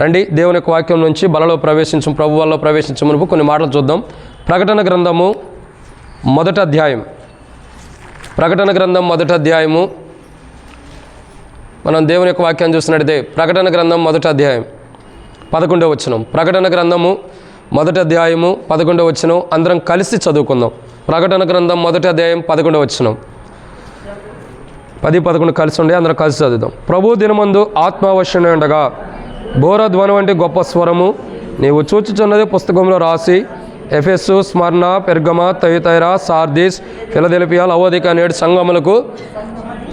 రండి దేవుని యొక్క వాక్యం నుంచి బలలో ప్రవేశించం ప్రభు వల్ల ప్రవేశించే మునుపు కొన్ని మాటలు చూద్దాం. ప్రకటన గ్రంథము మొదటి అధ్యాయం. ప్రకటన గ్రంథం మొదటి అధ్యాయము మనం దేవుని యొక్క వాక్యాన్ని చూస్తున్నట్టయితే ప్రకటన గ్రంథం మొదటి అధ్యాయం 11వ వచనం. ప్రకటన గ్రంథము మొదటి అధ్యాయము 11వ వచనం అందరం కలిసి చదువుకుందాం. ప్రకటన గ్రంథం మొదటి అధ్యాయం 11వ వచనం. 10-11 కలిసి ఉండి అందరం కలిసి చదువుదాం. ప్రభు దినమందు ఆత్మావశ్యమై ఉండగా బోరధ్వని వంటి గొప్ప స్వరము నీవు చూచుచున్నది పుస్తకంలో రాసి ఎఫెస్సు, స్మరణ, పెర్గమ, తయుతైరా, సార్దీస్, ఫిలదెల్ఫియా, లవోదిక నేడు సంఘములకు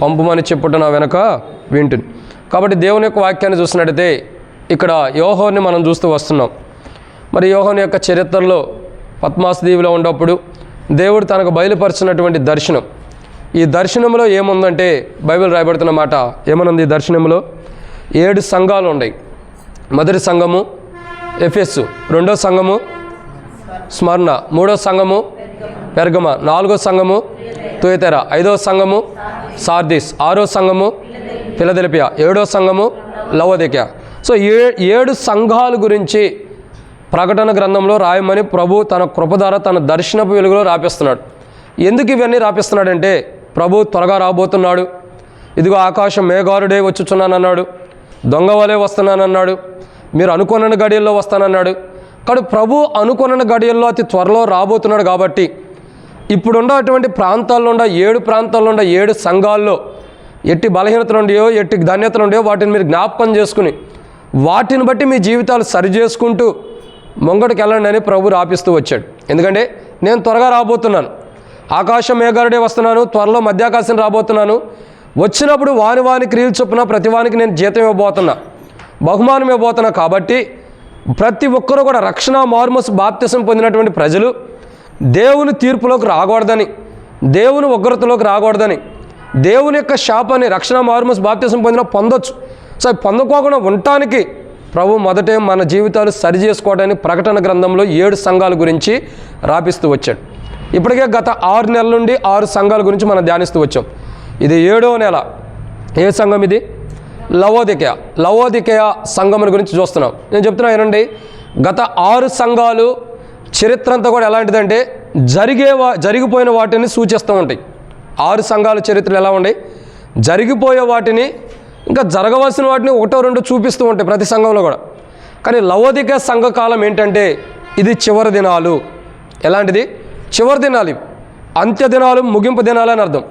పంపుమని చెప్పుట నా వెనక వింటుంది. కాబట్టి దేవుని యొక్క వాక్యాన్ని చూసినట్టయితే ఇక్కడ యోహోని మనం చూస్తూ వస్తున్నాం. మరి యోహోని యొక్క చరిత్రలో పద్మాస్ దీవిలో ఉన్నప్పుడు దేవుడు తనకు బయలుపరిచినటువంటి దర్శనం. ఈ దర్శనంలో ఏముందంటే బైబిల్ రాయబడుతున్న మాట ఏమనుంది? ఈ దర్శనంలో 7 సంఘాలు ఉన్నాయి. మొదటి సంఘము ఎఫెస్సు, రెండో సంఘము స్మరణ, మూడో సంఘము పెర్గమ, నాలుగో సంఘము తుయతెర, ఐదో సంఘము సార్దీస్, ఆరో సంఘము ఫిలదెల్ఫియా, ఏడో సంఘము లవోదికయ. సో 7 సంఘాల గురించి ప్రకటన గ్రంథంలో రాయమని ప్రభు తన కృప ద్వారా తన దర్శనపు వెలుగులో రాపిస్తున్నాడు. ఎందుకు ఇవన్నీ రాపిస్తున్నాడంటే ప్రభు త్వరగా రాబోతున్నాడు, ఇదిగో ఆకాశం మేఘారుడే వచ్చుచున్నానన్నాడు, దొంగ వలె వస్తున్నానన్నాడు, మీరు అనుకున్న గడియల్లో వస్తానన్నాడు. కానీ ప్రభు అనుకున్న గడియల్లో అతి త్వరలో రాబోతున్నాడు. కాబట్టి ఇప్పుడున్నటువంటి ప్రాంతాల్లో 7 ప్రాంతాల్లో 7 సంఘాల్లో ఎట్టి బలహీనతలు ఉండేయో ఎట్టి ధన్యతలు ఉండేయో వాటిని మీరు జ్ఞాపకం చేసుకుని వాటిని బట్టి మీ జీవితాలు సరి చేసుకుంటూ ముంగడికి వెళ్ళండి అని ప్రభు రాపిస్తూ వచ్చాడు. ఎందుకంటే నేను త్వరగా రాబోతున్నాను, ఆకాశం మేఘారుడే వస్తున్నాను, త్వరలో మధ్యాకాశం రాబోతున్నాను, వచ్చినప్పుడు వాని క్రియలు చొప్పున ప్రతి వానికి నేను జీతం ఇవ్వబోతున్నా, బహుమానం ఇవ్వబోతున్నా. కాబట్టి ప్రతి ఒక్కరూ కూడా రక్షణ మార్మోస్ బాప్తిసం పొందినటువంటి ప్రజలు దేవుని తీర్పులోకి రాకూడదని, దేవుని ఉగ్రతలోకి రాకూడదని, దేవుని యొక్క శాపాన్ని రక్షణ మార్మోస్ బాప్తిసం పొందిన పొందొచ్చు. సో పొందుకోకుండా ఉండటానికి ప్రభు మొదటే మన జీవితాలు సరి చేసుకోవడానికి ప్రకటన గ్రంథంలో 7 సంఘాల గురించి రాపిస్తూ వచ్చాడు. ఇప్పటికే గత 6 నెలల నుండి 6 సంఘాల గురించి మనం ధ్యానిస్తూ వచ్చాం. ఇది 7వ నెల. ఏ సంఘం ఇది? లవోదికయ సంఘం గురించి చూస్తున్నాం. నేను చెప్తున్నా ఏనండి, గత 6 సంఘాలు చరిత్ర అంతా కూడా ఎలాంటిదంటే జరిగిపోయిన వాటిని సూచిస్తూ ఉంటాయి. 6 సంఘాల చరిత్రలు ఎలా ఉన్నాయి? జరిగిపోయే వాటిని ఇంకా జరగవలసిన వాటిని 1-2 చూపిస్తూ ఉంటాయి ప్రతి సంఘంలో కూడా. కానీ లవోదికయ సంఘకాలం ఏంటంటే ఇది చివరి దినాలు. ఎలాంటిది? చివరి దినాలు, ఇవి అంత్య దినాలు, ముగింపు దినాలు అని అర్థం.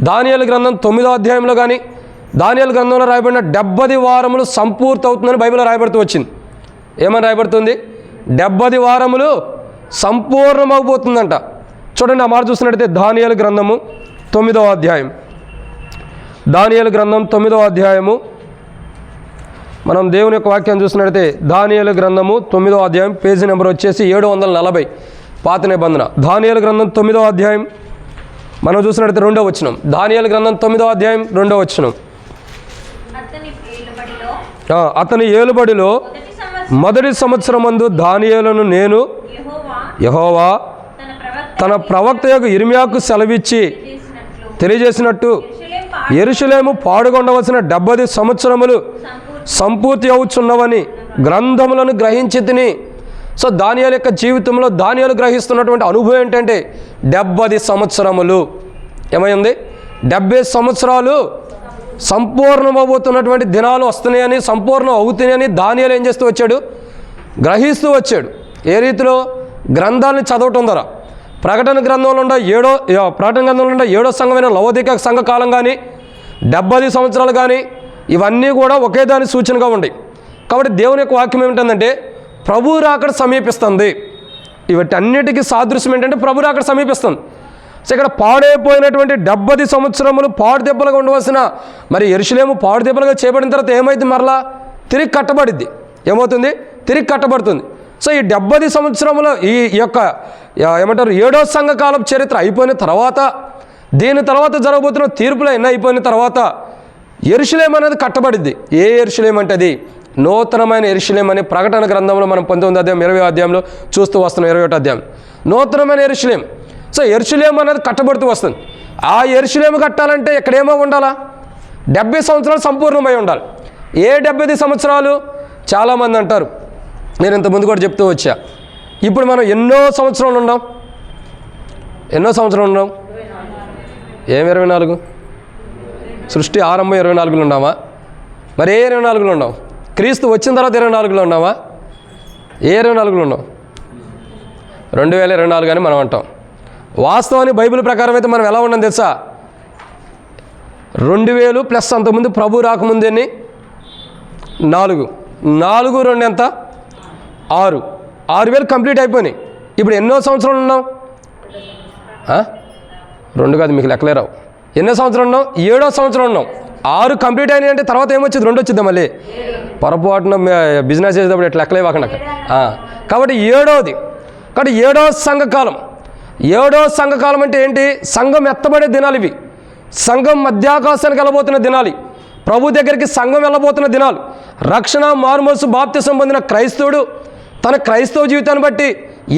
దానియేలు గ్రంథం 9వ అధ్యాయంలో కానీ దానియేలు గ్రంథంలో రాయబడిన 70 వారములు సంపూర్తి అవుతుందని బైబిల్లో రాయబడుతూ వచ్చింది. ఏమని రాయబడుతుంది? 70 వారములు సంపూర్ణమవుతుందంట. చూడండి, ఆ మాట చూసినట్టయితే దానియేలు గ్రంథము 9వ అధ్యాయం. దానియేలు గ్రంథం 9వ అధ్యాయము మనం దేవుని యొక్క వాక్యాన్ని చూసినట్టయితే దానియేలు గ్రంథము 9వ అధ్యాయం, పేజీ నెంబర్ వచ్చేసి 740 పాత నిబంధన. దానియేలు గ్రంథం 9వ అధ్యాయం మనం చూసినట్టయితే 2వ వచనం. దానియేలు గ్రంథం 9వ అధ్యాయం 2వ వచనం. అతని ఏలుబడిలో మొదటి సంవత్సరమందు దానియేలును నేను యెహోవా తన ప్రవక్త యొక్క ఇర్మియాకు సెలవిచ్చి తెలియజేసినట్టు యెరూషలేము పాడుకొనవలసిన 70 సంవత్సరములు సంపూర్తి అవుచున్నవని గ్రంథములను గ్రహించి తిని. సో దానియేలు యొక్క జీవితంలో దానియేలు గ్రహిస్తున్నటువంటి అనుభవం ఏంటంటే 70 సంవత్సరములు ఏమైంది? 70 సంవత్సరాలు సంపూర్ణమవుతున్నటువంటి దినాలు వస్తున్నాయని, సంపూర్ణం అవుతున్నాయని దానియేలు ఏం చేస్తూ వచ్చాడు? గ్రహిస్తూ వచ్చాడు. ఏ రీతిలో? గ్రంథాలను చదవటం ద్వారా. ప్రకటన గ్రంథంలో ఉన్న 7వ సంఘమైన లవోదికయ సంఘకాలం కానీ 70 సంవత్సరాలు కానీ ఇవన్నీ కూడా ఒకే దాని సూచనగా ఉన్నాయి. కాబట్టి దేవుని యొక్క వాక్యం ఏమిటంటే ప్రభు రాకడ సమీపిస్తుంది. వీటన్నిటికీ సాదృశ్యం ఏంటంటే ప్రభు రాకడ సమీపిస్తుంది. సో ఇక్కడ పాడైపోయినటువంటి 70 సంవత్సరములు పాడు దెబ్బలుగా ఉండవలసిన మరి యెరూషలేము పాడు దెబ్బలుగా చేయబడిన తర్వాత ఏమైంది? మరలా తిరిగి కట్టబడిద్ది. ఏమవుతుంది? తిరిగి కట్టబడుతుంది. సో ఈ 70 సంవత్సరములు ఈ యొక్క ఏమంటారు 7వ సంఘకాలం చరిత్ర అయిపోయిన తర్వాత, దీని తర్వాత జరగబోతున్న తీర్పులు ఎన్ని అయిపోయిన తర్వాత యెరూషలేము అనేది కట్టబడిద్ది. ఏ యెరూషలేము అంటే అది నూతనమైన యెరూషలేము అని ప్రకటన గ్రంథంలో మనం 19వ అధ్యాయం 20వ అధ్యాయంలో చూస్తూ వస్తున్నాం. 21వ అధ్యాయం నూతనమైన యెరూషలేము. సో యెరూషలేము అనేది కట్టబడుతూ వస్తుంది. ఆ యెరూషలేము కట్టాలంటే ఇక్కడేమో ఉండాలా? 70 సంవత్సరాలు సంపూర్ణమై ఉండాలి. ఏ 70 సంవత్సరాలు? చాలామంది అంటారు, నేను ఇంతకుముందు కూడా చెప్తూ వచ్చా, ఇప్పుడు మనం ఎన్నో సంవత్సరాలు ఉన్నాం, ఏం 24? సృష్టి ఆరంభం 24లో ఉన్నామా? మరి ఏ 24లో ఉన్నాం? క్రీస్తు వచ్చిన తర్వాత 24లో ఉన్నామా? ఏ 24లో ఉన్నాం? 2024 అని మనం అంటాం. వాస్తవాన్ని బైబిల్ ప్రకారం అయితే మనం ఎలా ఉన్నాం తెలుసా? 2000 ప్లస్ అంతకుముందు ప్రభు రాకముందు ఎన్ని? 4 2 ఎంత? 6000 కంప్లీట్ అయిపోయినాయి. ఇప్పుడు ఎన్నో సంవత్సరాలు ఉన్నాం? 2 కాదు, మీకు లెక్కలేరావు. ఎన్నో సంవత్సరం ఉన్నాం? 7వ సంవత్సరం ఉన్నాం. 6 కంప్లీట్ అయినాయి అంటే తర్వాత ఏమొచ్చింది? 2 వచ్చిందా మళ్ళీ? పొరపాటున బిజినెస్ చేసేటప్పుడు ఇట్లా లెక్కలేవాకండి. కాబట్టి 7వది. కాబట్టి 7వ సంఘకాలం. 7వ సంఘకాలం అంటే ఏంటి? సంఘం ఎత్తబడే దినాలు ఇవి. సంఘం మధ్యాకాశానికి వెళ్ళబోతున్న దినాలు, ప్రభు దగ్గరికి సంఘం వెళ్ళబోతున్న దినాలు. రక్షణ, మారుమనసు, బాప్తిసం పొందిన క్రైస్తవుడు తన క్రైస్తవ జీవితాన్ని బట్టి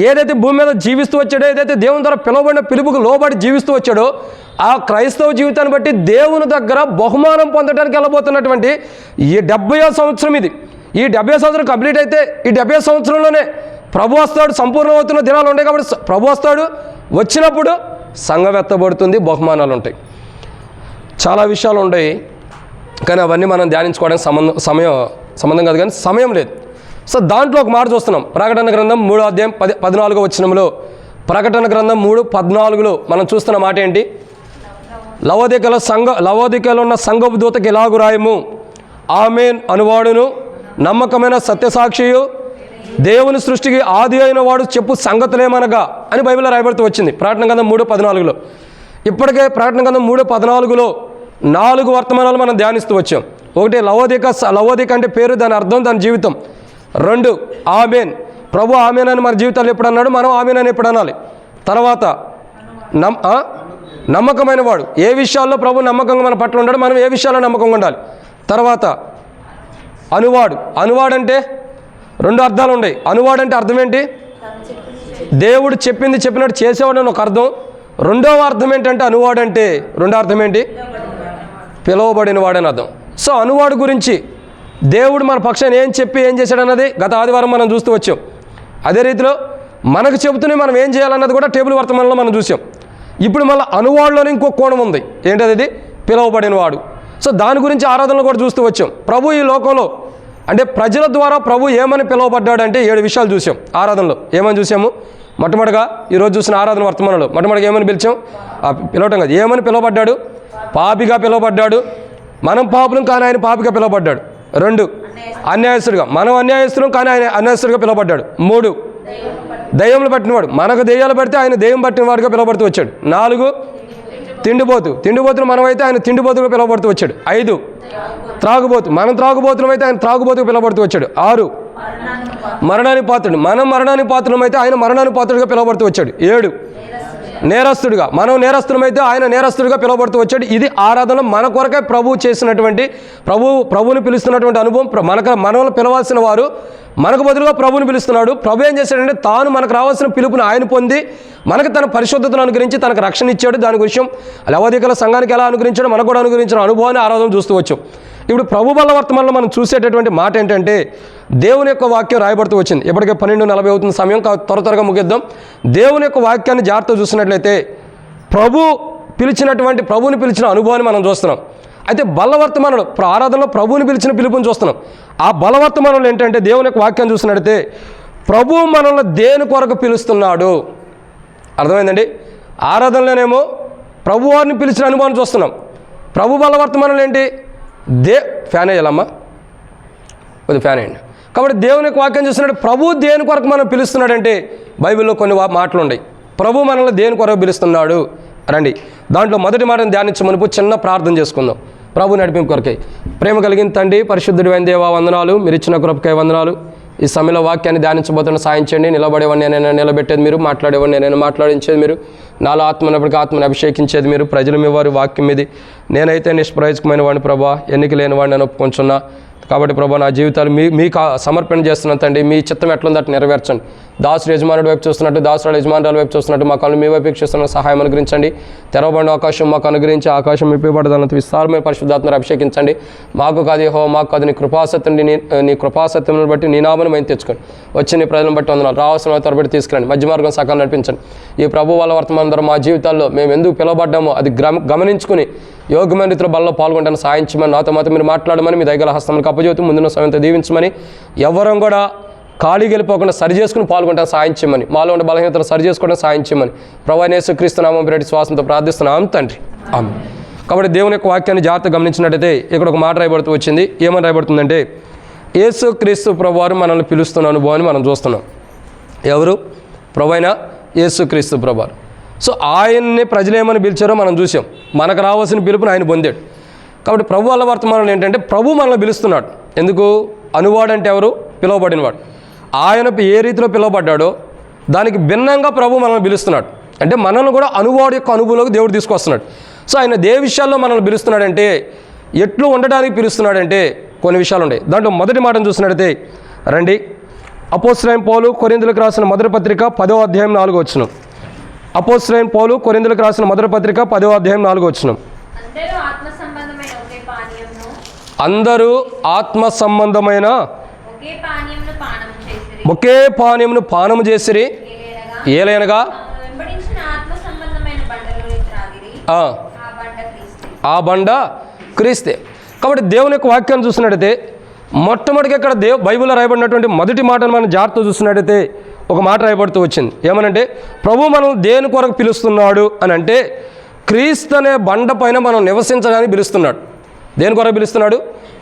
ఏదైతే భూమి మీద జీవిస్తూ వచ్చాడో, ఏదైతే దేవుని ద్వారా పిలువబడిన పిలుపుకు లోబడి జీవిస్తూ వచ్చాడో, ఆ క్రైస్తవ జీవితాన్ని బట్టి దేవుని దగ్గర బహుమానం పొందడానికి వెళ్ళబోతున్నటువంటి ఈ 70వ సంవత్సరం ఇది. ఈ 70వ సంవత్సరం కంప్లీట్ అయితే ఈ 70వ సంవత్సరంలోనే ప్రభు వస్తాడు, సంపూర్ణమవుతున్న దినాలు ఉంటాయి. కాబట్టి ప్రభు వస్తాడు, వచ్చినప్పుడు సంఘం ఎత్తబడుతుంది, బహుమానాలు ఉంటాయి, చాలా విషయాలు ఉంటాయి. కానీ అవన్నీ మనం ధ్యానించుకోవడానికి సంబంధం కాదు, కానీ సమయం లేదు. సో దాంట్లో ఒక మాట చూస్తున్నాం. ప్రకటన గ్రంథం 3వ అధ్యాయం 14వ వచనంలో, ప్రకటన గ్రంథం 3:14లో మనం చూస్తున్న మాట ఏంటి? లవోదికలో ఉన్న సంఘపు దూతకి ఇలాగు రాయము, ఆమేన్ అనువాడును, నమ్మకమైన సత్యసాక్షియు, దేవుని సృష్టికి ఆది అయిన వాడు చెప్పు సంగతులేమనగా అని బైబిల్లో రాయబడుతూ వచ్చింది. ప్రకటన గ్రంథం 3:14లో. ఇప్పటికే ప్రకటన గ్రంథం 3:14లో 4 వర్తమానాలు మనం ధ్యానిస్తూ వచ్చాం. ఒకటి లవోదిక అంటే పేరు, దాని అర్థం, దాని జీవితం. 2 ఆమేన్, ప్రభు ఆమేన్ అని మన జీవితాలు ఎప్పుడు అన్నాడు, మనం ఆమేన్ అని ఎప్పుడు అనాలి. తర్వాత నమ్మకమైన వాడు, ఏ విషయాల్లో ప్రభు నమ్మకంగా మన పట్ల ఉన్నాడు, మనం ఏ విషయాల్లో నమ్మకంగా ఉండాలి. తర్వాత అనువాడు అంటే 2 అర్థాలు ఉన్నాయి. అనువాడు అంటే అర్థం ఏంటి? దేవుడు చెప్పినట్టు చేసేవాడు అని ఒక అర్థం. రెండవ అర్థం ఏంటంటే అనువాడు అంటే రెండో అర్థం ఏంటి? పిలువబడిన వాడని అర్థం. సో అనువాడు గురించి దేవుడు మన పక్షాన్ని ఏం చెప్పి ఏం చేశాడు అన్నది గత ఆదివారం మనం చూస్తూ వచ్చాం. అదే రీతిలో మనకు చెబుతూనే మనం ఏం చేయాలన్నది కూడా టేబుల్ వర్తమానంలో మనం చూసాం. ఇప్పుడు మళ్ళీ అనువాడులోనే ఇంకో కోణం ఉంది. ఏంటది? అది పిలువబడిన వాడు. సో దాని గురించి ఆరాధనలు కూడా చూస్తూ వచ్చాం. ప్రభు ఈ లోకంలో అంటే ప్రజల ద్వారా ప్రభు ఏమని పిలువబడ్డాడు అంటే 7 విషయాలు చూసాం ఆరాధనలో. ఏమని చూసాము? మొట్టమొదటిగా ఈరోజు చూసిన ఆరాధన వర్తమానంలో మొట్టమొదటిగా ఏమని పిలిచాం? పిలవటం కాదు, ఏమని పిలువబడ్డాడు? పాపిగా పిలువబడ్డాడు. మనం పాపులం కానీ ఆయన పాపిగా పిలువబడ్డాడు. 2 అన్యాయస్తుడిగా, మనం అన్యాయస్తులం కానీ ఆయన అన్యాయస్తుడిగా పిలువబడ్డాడు. 3 దయ్యములు పట్టినవాడు, మనకు దెయ్యాలు పడితే ఆయన దెయ్యం పట్టిన వాడిగా పిలువబడుతూ వచ్చాడు. 4 తిండిపోతులు మనమైతే ఆయన తిండిపోతుగా పిలువబడుతూ వచ్చాడు. 5 త్రాగుబోతు, మనం త్రాగుబోతులం అయితే ఆయన త్రాగుబోతుగా పిలువబడుతూ వచ్చాడు. 6 మరణానికి పాత్రుడు, మనం మరణానికి పాత్రులం అయితే ఆయన మరణానికి పాత్రుడిగా పిలువబడుతూ వచ్చాడు. 7 నేరస్తుడిగా, మనం నేరస్తులమైతే ఆయన నేరస్తుడిగా పిలువబడుతూ వచ్చాడు. ఇది ఆరాధన మన కొరకే ప్రభువు చేసినటువంటి ప్రభువుని పిలుస్తున్నటువంటి అనుభవం. మనల్ని పిలవాల్సిన వారు మనకు బదులుగా ప్రభువుని పిలుస్తున్నాడు. ప్రభు ఏం చేశాడంటే తాను మనకు రావాల్సిన పిలుపుని ఆయన పొంది మనకు తన పరిశుద్ధతను అనుగ్రహించి తనకు రక్షణ ఇచ్చాడు. దాని విషయం లవోదికల సంఘానికి ఎలా అనుగ్రహించాడో మనకు కూడా అనుగ్రహించిన అనుభవాన్ని ఆరాధన చూస్తూ వచ్చాం. ఇప్పుడు ప్రభు బల్ల వర్తమానంలో మనం చూసేటటువంటి మాట ఏంటంటే దేవుని యొక్క వాక్యం రాయబడుతూ వచ్చింది. ఇప్పటికే 12:40 అవుతున్న సమయం, త్వరగా ముగిద్దాం. దేవుని యొక్క వాక్యాన్ని జాగ్రత్తగా చూసినట్లయితే ప్రభువుని పిలిచిన అనుభవాన్ని మనం చూస్తున్నాం. అయితే బలవర్తమానంలో ఆరాధనలో ప్రభువుని పిలిచిన పిలుపుని చూస్తున్నాం. ఆ బలవర్తమానంలో ఏంటంటే దేవుని యొక్క వాక్యాన్ని చూసినట్లయితే ప్రభువు మనల్ని దేని కొరకు పిలుస్తున్నాడు అర్థమైందండి. ఆరాధనలోనేమో ప్రభువారిని పిలిచిన అనుభవాన్ని చూస్తున్నాం. ప్రభు బలవర్తమానంలో ఏంటి? ఫ్యాన్ వేయాలమ్మా, కొద్దిగా ఫ్యాన్ వేయండి. కాబట్టి దేవుని యొక్క వాక్యం చూస్తున్నాడు. ప్రభు దేని కొరకు మనం పిలుస్తున్నాడంటే బైబిల్లో కొన్ని మాటలు ఉన్నాయి. ప్రభు మనల్ని దేని కొరకు పిలుస్తున్నాడు రండి. దాంట్లో మొదటి మాటను ధ్యానించే మునుపు చిన్న ప్రార్థన చేసుకుందాం. ప్రభు నడిపింపు కొరకై. ప్రేమ కలిగిన తండ్రి, పరిశుద్ధుడైన దేవా వందనాలు, మీరు ఇచ్చిన కృపకై వందనాలు. ఈ సమయంలో వాక్యాన్ని ధ్యానించబోతున్న సాయం చేయండి. నిలబడేవాడిని నేను నిలబెట్టేది మీరు, మాట్లాడేవాడిని నేను మాట్లాడించేది మీరు, నాలో ఆత్మనప్పటికీ ఆత్మను అభిషేకించేది మీరు. ప్రజలు మీ వారి వాక్యం మీది, నేనైతే నిష్ప్రయోజకమైన వాడిని ప్రభా, ఎన్నిక లేని వాడిని నేను ఒప్పుకొంచున్నా. కాబట్టి ప్రభా నా జీవితాలు మీకు సమర్పణ చేస్తున్న తండ్రి, మీ చిత్తం ఎట్లుందో అట్లా నెరవేర్చండి. దాసుడు యజమానుడి వైపు చూస్తున్నట్టు, దాసుడు యజమానురాల వైపు చూస్తున్నట్టు మా కళ్ళు మీ వైపు చూస్తున్న సహాయం అనుగ్రహించండి. తెరవబడిన ఆకాశం మాకు అనుగ్రహించి ఆకాశం విప్పబడదంత విస్తారమైన పరిశుద్ధాత్మను అభిషేకించండి. మాకు కాదు యెహోవా, మాకు కాదు నీ కృపాసత్యం, నీ కృపాసత్యమును బట్టి నీ నామను మేము తెచ్చుకోండి. వచ్చి నీ ప్రజలను బట్టి వందనాలు. రావాల్సిన తరబడి తీసుకురండి. మధ్య మార్గం సకాలం నడిపించండి. ఈ ప్రభు వాళ్ళ వర్తమానం ద్వారా మా జీవితాల్లో మేము ఎందుకు పిలువబడ్డామో అది గమనించుకుని యోగ్యమైన రీతిలో బలలో పాల్గొంటాను సహాయం చేయమని, నాతో మాతో మీరు మాట్లాడమని, మీ దగ్గర హస్తములకు అప్పజెబుతూ ముందున్న సమయంతో దీవించమని, ఎవరం కూడా ఖాళీ వెళ్ళిపోకుండా సరి చేసుకుని పాల్గొంటాను సహాయం చేయమని, మాలో ఉన్న బలహీనతలు సరి చేసుకోవడం సహాయం చేయమని ప్రభువైన యేసుక్రీస్తు నామమున పేరిట శ్వాసంతో ప్రార్థిస్తున్నాం తండ్రి, ఆమేన్. కాబట్టి దేవుని యొక్క వాక్యాన్ని జాగ్రత్తగా గమనించినట్టయితే ఇక్కడ ఒక మాట రాయబడుతూ వచ్చింది. ఏమని రాయబడుతుందంటే, యేసుక్రీస్తు ప్రభువారు మనల్ని పిలుస్తున్న అనుభవాన్ని మనం చూస్తున్నాం. ఎవరు? ప్రభువైన యేసుక్రీస్తు ప్రభువారు. సో ఆయన్ని ప్రజలు ఏమని పిలిచారో మనం చూసాం. మనకు రావాల్సిన పిలుపుని ఆయన పొందాడు. కాబట్టి ప్రభు వాళ్ళ వర్తమానం ఏంటంటే, ప్రభు మనల్ని పిలుస్తున్నాడు. ఎందుకు? అనువాడు అంటే ఎవరు? పిలువబడినవాడు. ఆయన ఏ రీతిలో పిలువబడ్డాడో దానికి భిన్నంగా ప్రభు మనల్ని పిలుస్తున్నాడు. అంటే మనల్ని కూడా అనువాడు యొక్క అనుభవంలోకి దేవుడు తీసుకొస్తున్నాడు. సో ఆయన ఏ విషయాల్లో మనల్ని పిలుస్తున్నాడంటే, ఎట్లు ఉండడానికి పిలుస్తున్నాడంటే కొన్ని విషయాలు ఉన్నాయి. దాంట్లో మొదటి మాటను చూసినట్టయితే రండి, అపోస్తలుడైన పౌలు కొరింథీయులకు రాసిన మొదటి పత్రిక 10వ అధ్యాయం 4వ వచనం. అపోస్తలుడైన పౌలు కొరింథీయులకు రాసిన మొదటి పత్రిక 10వ అధ్యాయం 4వ వచనం. అందరూ ఆత్మ సంబంధమైన ఒకే పానీయమును పానము చేసిరి, ఏలైనగా ఆ బండ క్రీస్తే. కాబట్టి దేవుని యొక్క వాక్యాన్ని చూసినట్టయితే మొట్టమొదటిగా ఇక్కడ బైబిల్లో రాయబడినటువంటి మొదటి మాటను మనం జాగ్రత్తగా చూసినట్టయితే ఒక మాట రాయబడుతూ వచ్చింది. ఏమనంటే, ప్రభు మనం దేని కొరకు పిలుస్తున్నాడు అని అంటే, క్రీస్తు అనే బండ పైన మనం నివసించడానికి పిలుస్తున్నాడు. దేని కొరకు పిలుస్తున్నాడు?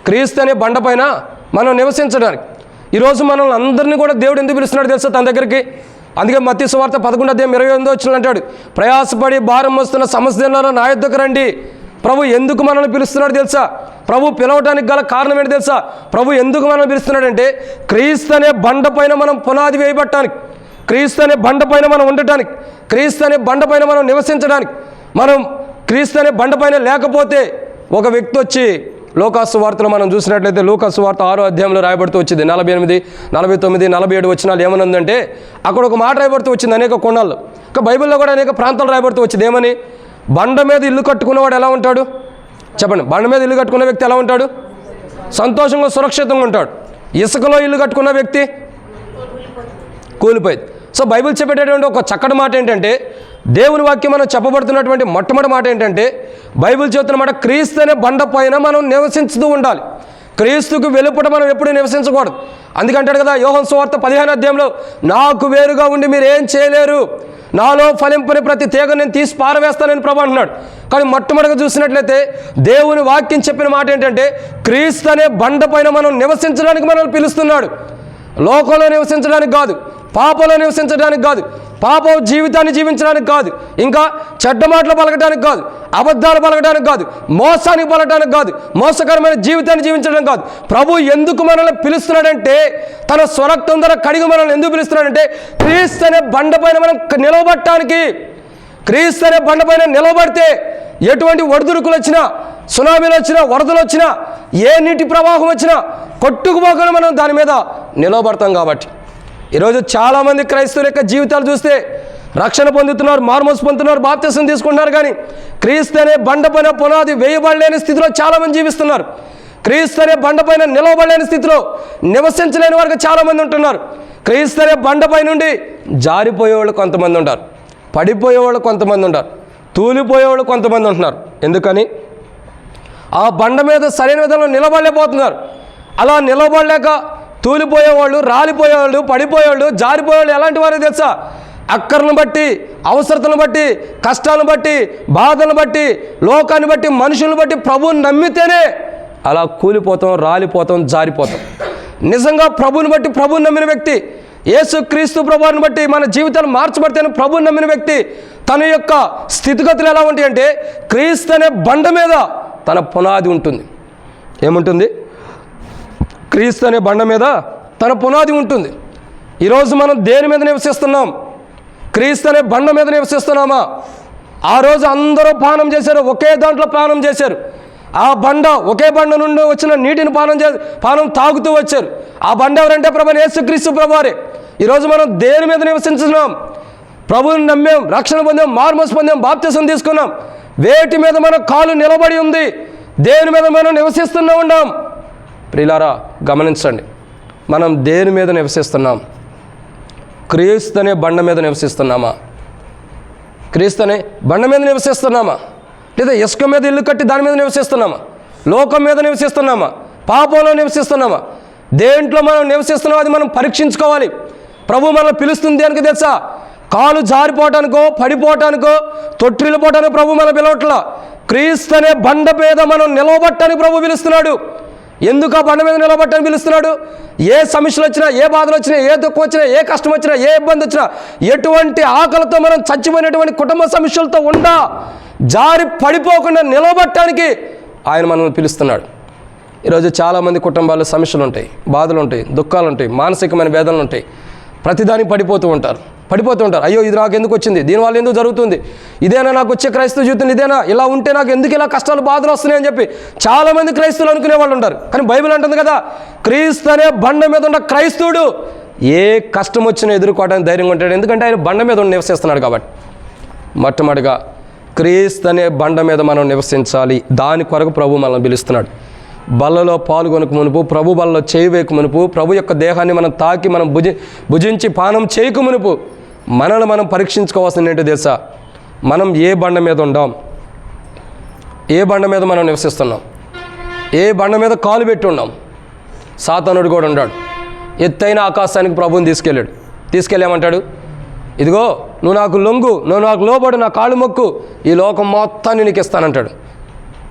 క్రీస్తు అనే బండ పైన మనం నివసించడానికి. ఈరోజు మనల్ని అందరినీ కూడా దేవుడు ఎందుకు పిలుస్తున్నాడు తెలుసా తన దగ్గరికి? అందుకే మత్తయి సువార్త 11వ అధ్యాయం 28వ వచనం అంటాడు, ప్రయాసపడి భారం వస్తున్న సమస్యలలో నా యొద్దకు రండి. ప్రభు ఎందుకు మనల్ని పిలుస్తున్నాడు తెలుసా? ప్రభు పిలవటానికి గల కారణం ఏంటి తెలుసా? ప్రభు ఎందుకు మనల్ని పిలుస్తున్నాడంటే, క్రీస్తు అనే బండ పైన మనం పునాది వేయబట్టడానికి, క్రీస్తు అనే బండ పైన మనం ఉండటానికి, క్రీస్తు అనే బండ పైన మనం నివసించడానికి. మనం క్రీస్తు అనే బండ పైన లేకపోతే ఒక వ్యక్తి వచ్చి లూకాసు వార్తలో మనం చూసినట్లయితే లూకాసు వార్త 6వ అధ్యాయంలో రాయబడుతూ వచ్చింది. 48, 49, 47 వచనాలు ఏమనుందంటే, అక్కడ ఒక మాట రాయబడుతూ వచ్చింది అనేక కోణాల్లో. ఇంకా బైబిల్లో కూడా అనేక ప్రాంతాలు రాయబడుతూ వచ్చింది. ఏమని? బండ మీద ఇల్లు కట్టుకున్నవాడు ఎలా ఉంటాడు చెప్పండి? బండ మీద ఇల్లు కట్టుకున్న వ్యక్తి ఎలా ఉంటాడు? సంతోషంగా సురక్షితంగా ఉంటాడు. ఇసుకలో ఇల్లు కట్టుకున్న వ్యక్తి కూలిపోయింది. సో బైబిల్ చెప్పేటటువంటి ఒక చక్కటి మాట ఏంటంటే, దేవుని వాక్యం మనం చెప్పబడుతున్నటువంటి మొట్టమొదటి మాట ఏంటంటే, బైబిల్ చెబుతున్న మాట, క్రీస్తు అనే బండ పైన మనం నివసించుతూ ఉండాలి. క్రీస్తుకు వెలుపట మనం ఎప్పుడూ నివసించకూడదు. అందుకంటాడు కదా యోహాను సువార్త 15వ అధ్యాయంలో, నాకు వేరుగా ఉండి మీరు ఏం చేయలేరు, నాలో ఫలింపని ప్రతి తీగ నేను తీసి పారవేస్తానని ప్రభు అంటున్నాడు. కానీ మొట్టమొదటిగా చూసినట్లయితే దేవుని వాక్యం చెప్పిన మాట ఏంటంటే, క్రీస్తు అనే బండ పైన మనం నివసించడానికి మనల్ని పిలుస్తున్నాడు. లోకంలో నివసించడానికి కాదు, పాపంలో నివసించడానికి కాదు, పాప జీవితాన్ని జీవించడానికి కాదు, ఇంకా చెడ్డ మాటలు పలకడానికి కాదు, అబద్ధాలు పలకడానికి కాదు, మోసానికి పలకడానికి కాదు, మోసకరమైన జీవితాన్ని జీవించడానికి కాదు. ప్రభు ఎందుకు మనల్ని పిలుస్తున్నాడంటే, తన స్వరక్తం ద్వారా కడిగి మనల్ని ఎందుకు పిలుస్తున్నాడంటే, క్రీస్తు అనే బండ పైన మనం నిలవబట్టడానికి. క్రీస్తు అనే బండ పైన నిలవబడితే ఎటువంటి ఒడిదుడుకులు వచ్చినా, సునామీలు వచ్చినా, వరదలు వచ్చినా, ఏ నీటి ప్రవాహం వచ్చినా కొట్టుకుపోకుండా మనం దాని మీద నిలవబడతాం. కాబట్టి ఈరోజు చాలామంది క్రైస్తవుల యొక్క జీవితాలు చూస్తే రక్షణ పొందుతున్నారు, మార్మోస్ పొందుతున్నారు, బాప్తిసం తీసుకుంటున్నారు, కానీ క్రీస్తు అనే బండ పైన పునాది వేయబడలేని స్థితిలో చాలామంది జీవిస్తున్నారు. క్రీస్తు అనే బండ పైన నిలవబడలేని స్థితిలో నివసించలేని వారికి చాలామంది ఉంటున్నారు. క్రీస్తు అనే బండపై నుండి జారిపోయేవాళ్ళు కొంతమంది ఉంటారు, పడిపోయేవాళ్ళు కొంతమంది ఉంటారు, తూలిపోయేవాళ్ళు కొంతమంది ఉంటున్నారు. ఎందుకని? ఆ బండ మీద సరైన విధంగా నిలబడలేకపోతున్నారు. అలా నిలబడలేక తూలిపోయేవాళ్ళు, రాలిపోయేవాళ్ళు, పడిపోయేవాళ్ళు, జారిపోయేవాళ్ళు ఎలాంటి వారు తెలుసా? అక్కర్లను బట్టి, అవసరతలను బట్టి, కష్టాలను బట్టి, బాధలను బట్టి, లోకాన్ని బట్టి, మనుషులను బట్టి ప్రభువుని నమ్మితేనే అలా కూలిపోతాం, రాలిపోతాం, జారిపోతాం. నిజంగా ప్రభువుని బట్టి, ప్రభువుని నమ్మిన వ్యక్తి, యేసుక్రీస్తు ప్రభువుని బట్టి మన జీవితాలు మార్చబడితేనే ప్రభువుని నమ్మిన వ్యక్తి తన యొక్క స్థితిగతులు ఎలా ఉంటాయి అంటే, క్రీస్తు అనే బండ మీద తన పునాది ఉంటుంది. ఏముంటుంది? క్రీస్తు అనే బండ మీద తన పునాది ఉంటుంది. ఈరోజు మనం దేని మీద నివసిస్తున్నాం? క్రీస్తు అనే బండ మీద నివసిస్తున్నామా? ఆ రోజు అందరూ పానం చేశారు, ఒకే దాంట్లో పానం చేశారు. ఆ బండ, ఒకే బండ నుండి వచ్చిన నీటిని పానం తాగుతూ వచ్చారు. ఆ బండ ఎవరంటే ప్రభువైన యేసుక్రీస్తు ప్రభువారే. ఈరోజు మనం దేని మీద నివసించున్నాం? ప్రభువుని నమ్మాం, రక్షణ పొందాం, మార్మోస్ పొందాం, బాప్తిసం తీసుకున్నాం. వేటి మీద మన కాలు నిలబడి ఉంది? దేని మీద మనం నివసిస్తూనే ఉన్నాం? ప్రియులారా గమనించండి, మనం దేని మీద నివసిస్తున్నాం? క్రీస్తు అనే బండ మీద నివసిస్తున్నామా? క్రీస్తు అనే బండ మీద నివసిస్తున్నామా? లేదా ఇసుక మీద ఇల్లు కట్టి దాని మీద నివసిస్తున్నామా? లోకం మీద నివసిస్తున్నామా? పాపంలో నివసిస్తున్నామా? దేంట్లో మనం నివసిస్తున్నామో అది మనం పరీక్షించుకోవాలి. ప్రభు మనల్ని పిలుస్తుంది దేనికి తెలుసా? కాలు జారిపోవటానికో, పడిపోవటానికో, తొట్టిల్లిపోవటానికి ప్రభు మన పిలవట్లా. క్రీస్తు అనే బండ మీద మనం నిలవబట్టడానికి ప్రభు పిలుస్తున్నాడు. ఎందుకు ఆ బండ మీద నిలబట్టని పిలుస్తున్నాడు? ఏ సమస్యలు వచ్చినా, ఏ బాధలు వచ్చినా, ఏ దుఃఖం వచ్చినా, ఏ కష్టం వచ్చినా, ఏ ఇబ్బంది వచ్చినా, ఎటువంటి ఆకలితో మనం చచ్చిపోయినటువంటి కుటుంబ సమస్యలతో ఉండా జారి పడిపోకుండా నిలబట్టడానికి ఆయన మనల్ని పిలుస్తున్నాడు. ఈరోజు చాలామంది కుటుంబాల్లో సమస్యలు ఉంటాయి, బాధలు ఉంటాయి, దుఃఖాలు ఉంటాయి, మానసికమైన వేదనలు ఉంటాయి. ప్రతిదానికి పడిపోతూ ఉంటారు. అయ్యో ఇది నాకు ఎందుకు వచ్చింది, దీనివల్ల ఎందుకు జరుగుతుంది, ఇదేనా నాకు వచ్చే క్రైస్తవ జీవితం, ఇదేనా, ఇలా ఉంటే నాకు ఎందుకు ఇలా కష్టాలు బాధలు వస్తున్నాయని చెప్పి చాలామంది క్రైస్తవులు అనుకునే వాళ్ళు ఉంటారు. కానీ బైబిల్ అంటుంది కదా, క్రీస్తు అనే బండ మీద ఉన్న క్రైస్తవుడు ఏ కష్టం వచ్చినా ఎదుర్కోవడానికి ధైర్యంగా ఉంటాడు. ఎందుకంటే ఆయన బండ మీద నివసిస్తున్నాడు కాబట్టి. మొట్టమొదటిగా క్రీస్తు అనే బండ మీద మనం నివసించాలి. దాని కొరకు ప్రభు మనల్ని పిలుస్తున్నాడు. బల్లలో పాల్గొనక మునుపు, ప్రభు బల్లలో చేయి వేయక మునుపు, ప్రభు యొక్క దేహాన్ని మనం తాకి మనం భుజించి పానం చేయక మునుపు మనల్ని మనం పరీక్షించుకోవాల్సింది ఏంటో తెలుసా? మనం ఏ బండ మీద ఉండాం? ఏ బండ మీద మనం నివసిస్తున్నాం? ఏ బండ మీద కాలు పెట్టి ఉన్నాం? సాతానుడు కూడా ఉన్నాడు. ఎత్తైన ఆకాశానికి ప్రభువుని తీసుకెళ్ళామంటాడు, ఇదిగో నువ్వు నాకు లొంగు, నువ్వు నాకు లోబడు, నా కాళ్ళు మొక్కు, ఈ లోకం మొత్తాన్ని నీకు ఇస్తానంటాడు.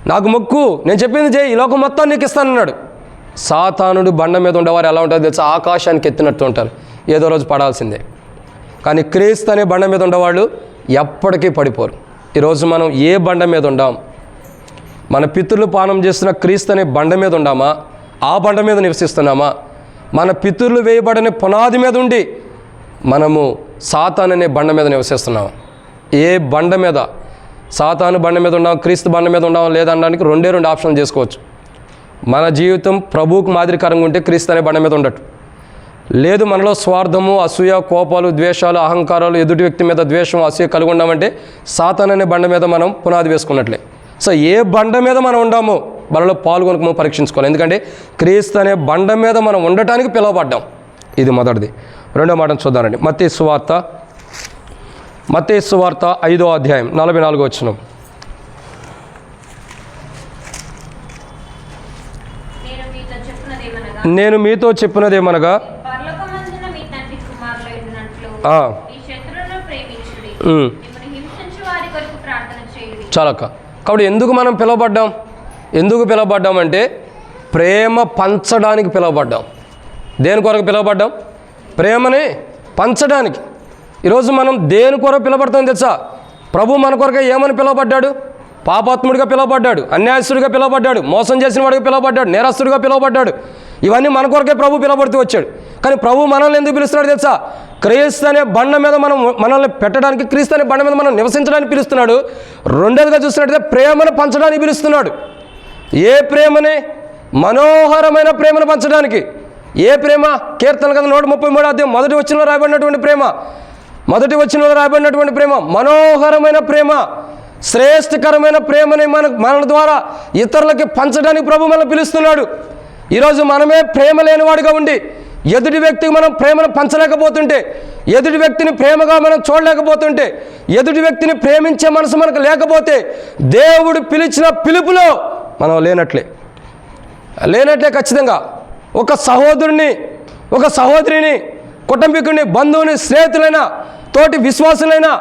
నాకు మొక్కు, నేను చెప్పింది చేయి, ఈ లోకం మొత్తాన్ని నీకు ఇస్తానన్నాడు. సాతానుడు బండ మీద ఉండేవారు ఎలా ఉంటుందో తెలుసా? ఆకాశానికి ఎత్తినట్టు ఉంటారు, ఏదో రోజు పడాల్సిందే. కానీ క్రీస్తు అనే బండ మీద ఉండేవాళ్ళు ఎప్పటికీ పడిపోరు. ఈరోజు మనం ఏ బండ మీద ఉండాం? మన పితరులు పానం చేస్తున్న క్రీస్తు అనే బండ మీద ఉండామా? ఆ బండ మీద నివసిస్తున్నామా? మన పితరులు వేయబడని పునాది మీద ఉండి మనము సాతాను అనే బండ మీద నివసిస్తున్నామా? ఏ బండ మీద? సాతాను బండ మీద ఉండాం, క్రీస్తు బండ మీద ఉండాం లేదనడానికి రెండు ఆప్షన్లు చేసుకోవచ్చు. మన జీవితం ప్రభువుకు మాదిరికరంగా ఉంటే క్రీస్తు అనే బండ మీద ఉండట్టు. లేదు మనలో స్వార్థము, అసూయ, కోపాలు, ద్వేషాలు, అహంకారాలు, ఎదుటి వ్యక్తి మీద ద్వేషం, అసూయ కలిగి ఉన్నామంటే సాతాను అనే బండ మీద మనం పునాది వేసుకున్నట్లే. సో ఏ బండ మీద మనం ఉండామో మనలో పాల్గొనక పరీక్షించుకోవాలి. ఎందుకంటే క్రీస్తు అనే బండ మీద మనం ఉండటానికి పిలువబడ్డాం. ఇది మొదటిది. రెండో మాటను చూద్దామండి. మత్తయి సువార్త 5వ అధ్యాయం 44వ వచనం. నేను మీతో చెప్పినదేమనగా చాలక్క. కాబట్టి ఎందుకు మనం పిలువబడ్డాం అంటే ప్రేమ పంచడానికి పిలువబడ్డాం. దేని కొరకు పిలువబడ్డాం? ప్రేమని పంచడానికి. ఈరోజు మనం దేని కొరకు పిలువబడతాం తెలుసా? ప్రభు మన కొరకు ఏమని పిలువబడ్డాడు? పాపాత్ముడిగా పిలువబడ్డాడు, అన్యాయస్తుడిగా పిలువబడ్డాడు, మోసం చేసిన వాడిగా పిలువబడ్డాడు, నేరస్తుడిగా పిలువబడ్డాడు. ఇవన్నీ మన కొరకే ప్రభు పిలువబడుతూ వచ్చాడు. కానీ ప్రభు మనల్ని ఎందుకు పిలుస్తున్నాడు తెలుసా? క్రీస్తు అనే బండ మీద మనల్ని పెట్టడానికి, క్రీస్తు అనే బండ మీద మనం నివసించడానికి పిలుస్తున్నాడు. రెండోదిగా చూస్తున్నట్టయితే ప్రేమను పంచడానికి పిలుస్తున్నాడు. ఏ ప్రేమని? మనోహరమైన ప్రేమను పంచడానికి. ఏ ప్రేమ? కీర్తన కదా 133 అధ్యాయం మొదటి వచనంలో రాయబడినటువంటి ప్రేమ, మనోహరమైన ప్రేమ, శ్రేష్టకరమైన ప్రేమని మన ద్వారా ఇతరులకి పంచడానికి ప్రభు మనల్ని పిలుస్తున్నాడు. ఈరోజు మనమే ప్రేమ లేనివాడిగా ఉండి ఎదుటి వ్యక్తికి మనం ప్రేమను పంచలేకపోతుంటే, ఎదుటి వ్యక్తిని ప్రేమగా మనం చూడలేకపోతుంటే, ఎదుటి వ్యక్తిని ప్రేమించే మనసు మనకు లేకపోతే దేవుడు పిలిచిన పిలుపులో మనం లేనట్లే ఖచ్చితంగా. ఒక సహోదరుని, ఒక సహోదరిని, కుటుంబీకుడిని, బంధువుని, స్నేహితులైనా, తోటి విశ్వాసులైనా,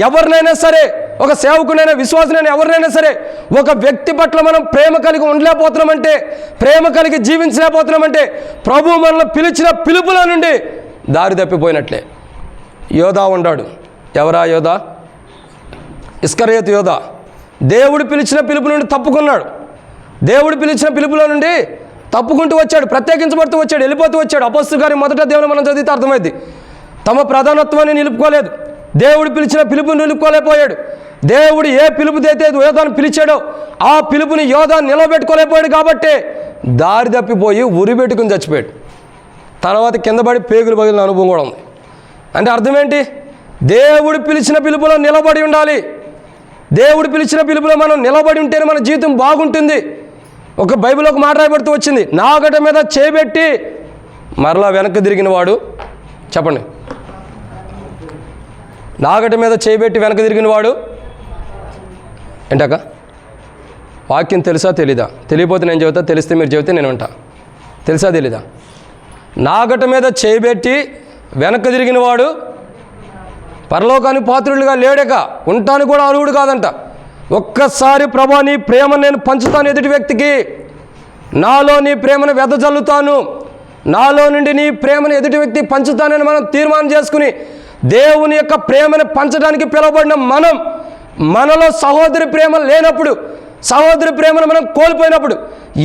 ఎవరినైనా సరే, ఒక సేవకునైనా, విశ్వాసులైనా, ఎవరినైనా సరే, ఒక వ్యక్తి పట్ల మనం ప్రేమ కలిగి ఉండలేకపోతున్నామంటే, ప్రేమ కలిగి జీవించలేకపోతున్నామంటే ప్రభు మనల్ని పిలిచిన పిలుపుల నుండి దారి తప్పిపోయినట్లే. యోధా ఉన్నాడు. ఎవరా యోధా? ఇస్కరియోతు యోధా. దేవుడు పిలిచిన పిలుపు నుండి తప్పుకున్నాడు. దేవుడు పిలిచిన పిలుపులో నుండి తప్పుకుంటూ వచ్చాడు, ప్రత్యేకించబడుతూ వచ్చాడు, వెళ్ళిపోతూ వచ్చాడు. అపోస్తలుల కార్యం మొదట దేవుని మనం చదివితే అర్థమైంది. తమ ప్రధానత్వాన్ని నిలుపుకోలేదు. దేవుడు పిలిచిన పిలుపుని నిలుపుకోలేకపోయాడు. దేవుడు ఏ పిలుపుదైతే యోధాను పిలిచాడో ఆ పిలుపుని యోధా నిలబెట్టుకోలేకపోయాడు. కాబట్టి దారి తప్పిపోయి ఉరిపెట్టుకుని చచ్చిపోయాడు. తర్వాత కింద పడి పేగులు పగిలిన అనుభవం కూడా ఉంది. అంటే అర్థం ఏంటి? దేవుడు పిలిచిన పిలుపులో నిలబడి ఉండాలి. దేవుడు పిలిచిన పిలుపులో మనం నిలబడి ఉంటేనే మన జీవితం బాగుంటుంది. ఒక బైబిల్ ఒక మాట రాయబడుతూ వచ్చింది, నాగట మీద చేపెట్టి మరలా వెనక్కి తిరిగిన వాడు, చెప్పండి, నాగట మీద చేపెట్టి వెనక్కి తిరిగిన వాడు ఏంటక్క? వాక్యం తెలుసా తెలీదా? తెలియపోతే నేను చెబుతా, తెలిస్తే మీరు చెబితే నేను ఉంటా. తెలుసా తెలీదా? నాగట మీద చేపెట్టి వెనక్కి తిరిగిన వాడు పరలోకానికి పాత్రులుగా లేడక, ఉంటానికి కూడా అర్హుడు కాదంట. ఒక్కసారి ప్రభా నీ ప్రేమ నేను పంచుతాను ఎదుటి వ్యక్తికి, నాలో నీ ప్రేమను వెదజల్లుతాను, నాలో నుండి నీ ప్రేమను ఎదుటి వ్యక్తి పంచుతానని మనం తీర్మానం చేసుకుని దేవుని యొక్క ప్రేమను పంచడానికి పిలువబడిన మనం, మనలో సహోదరి ప్రేమ లేనప్పుడు, సహోదరి ప్రేమను మనం కోల్పోయినప్పుడు,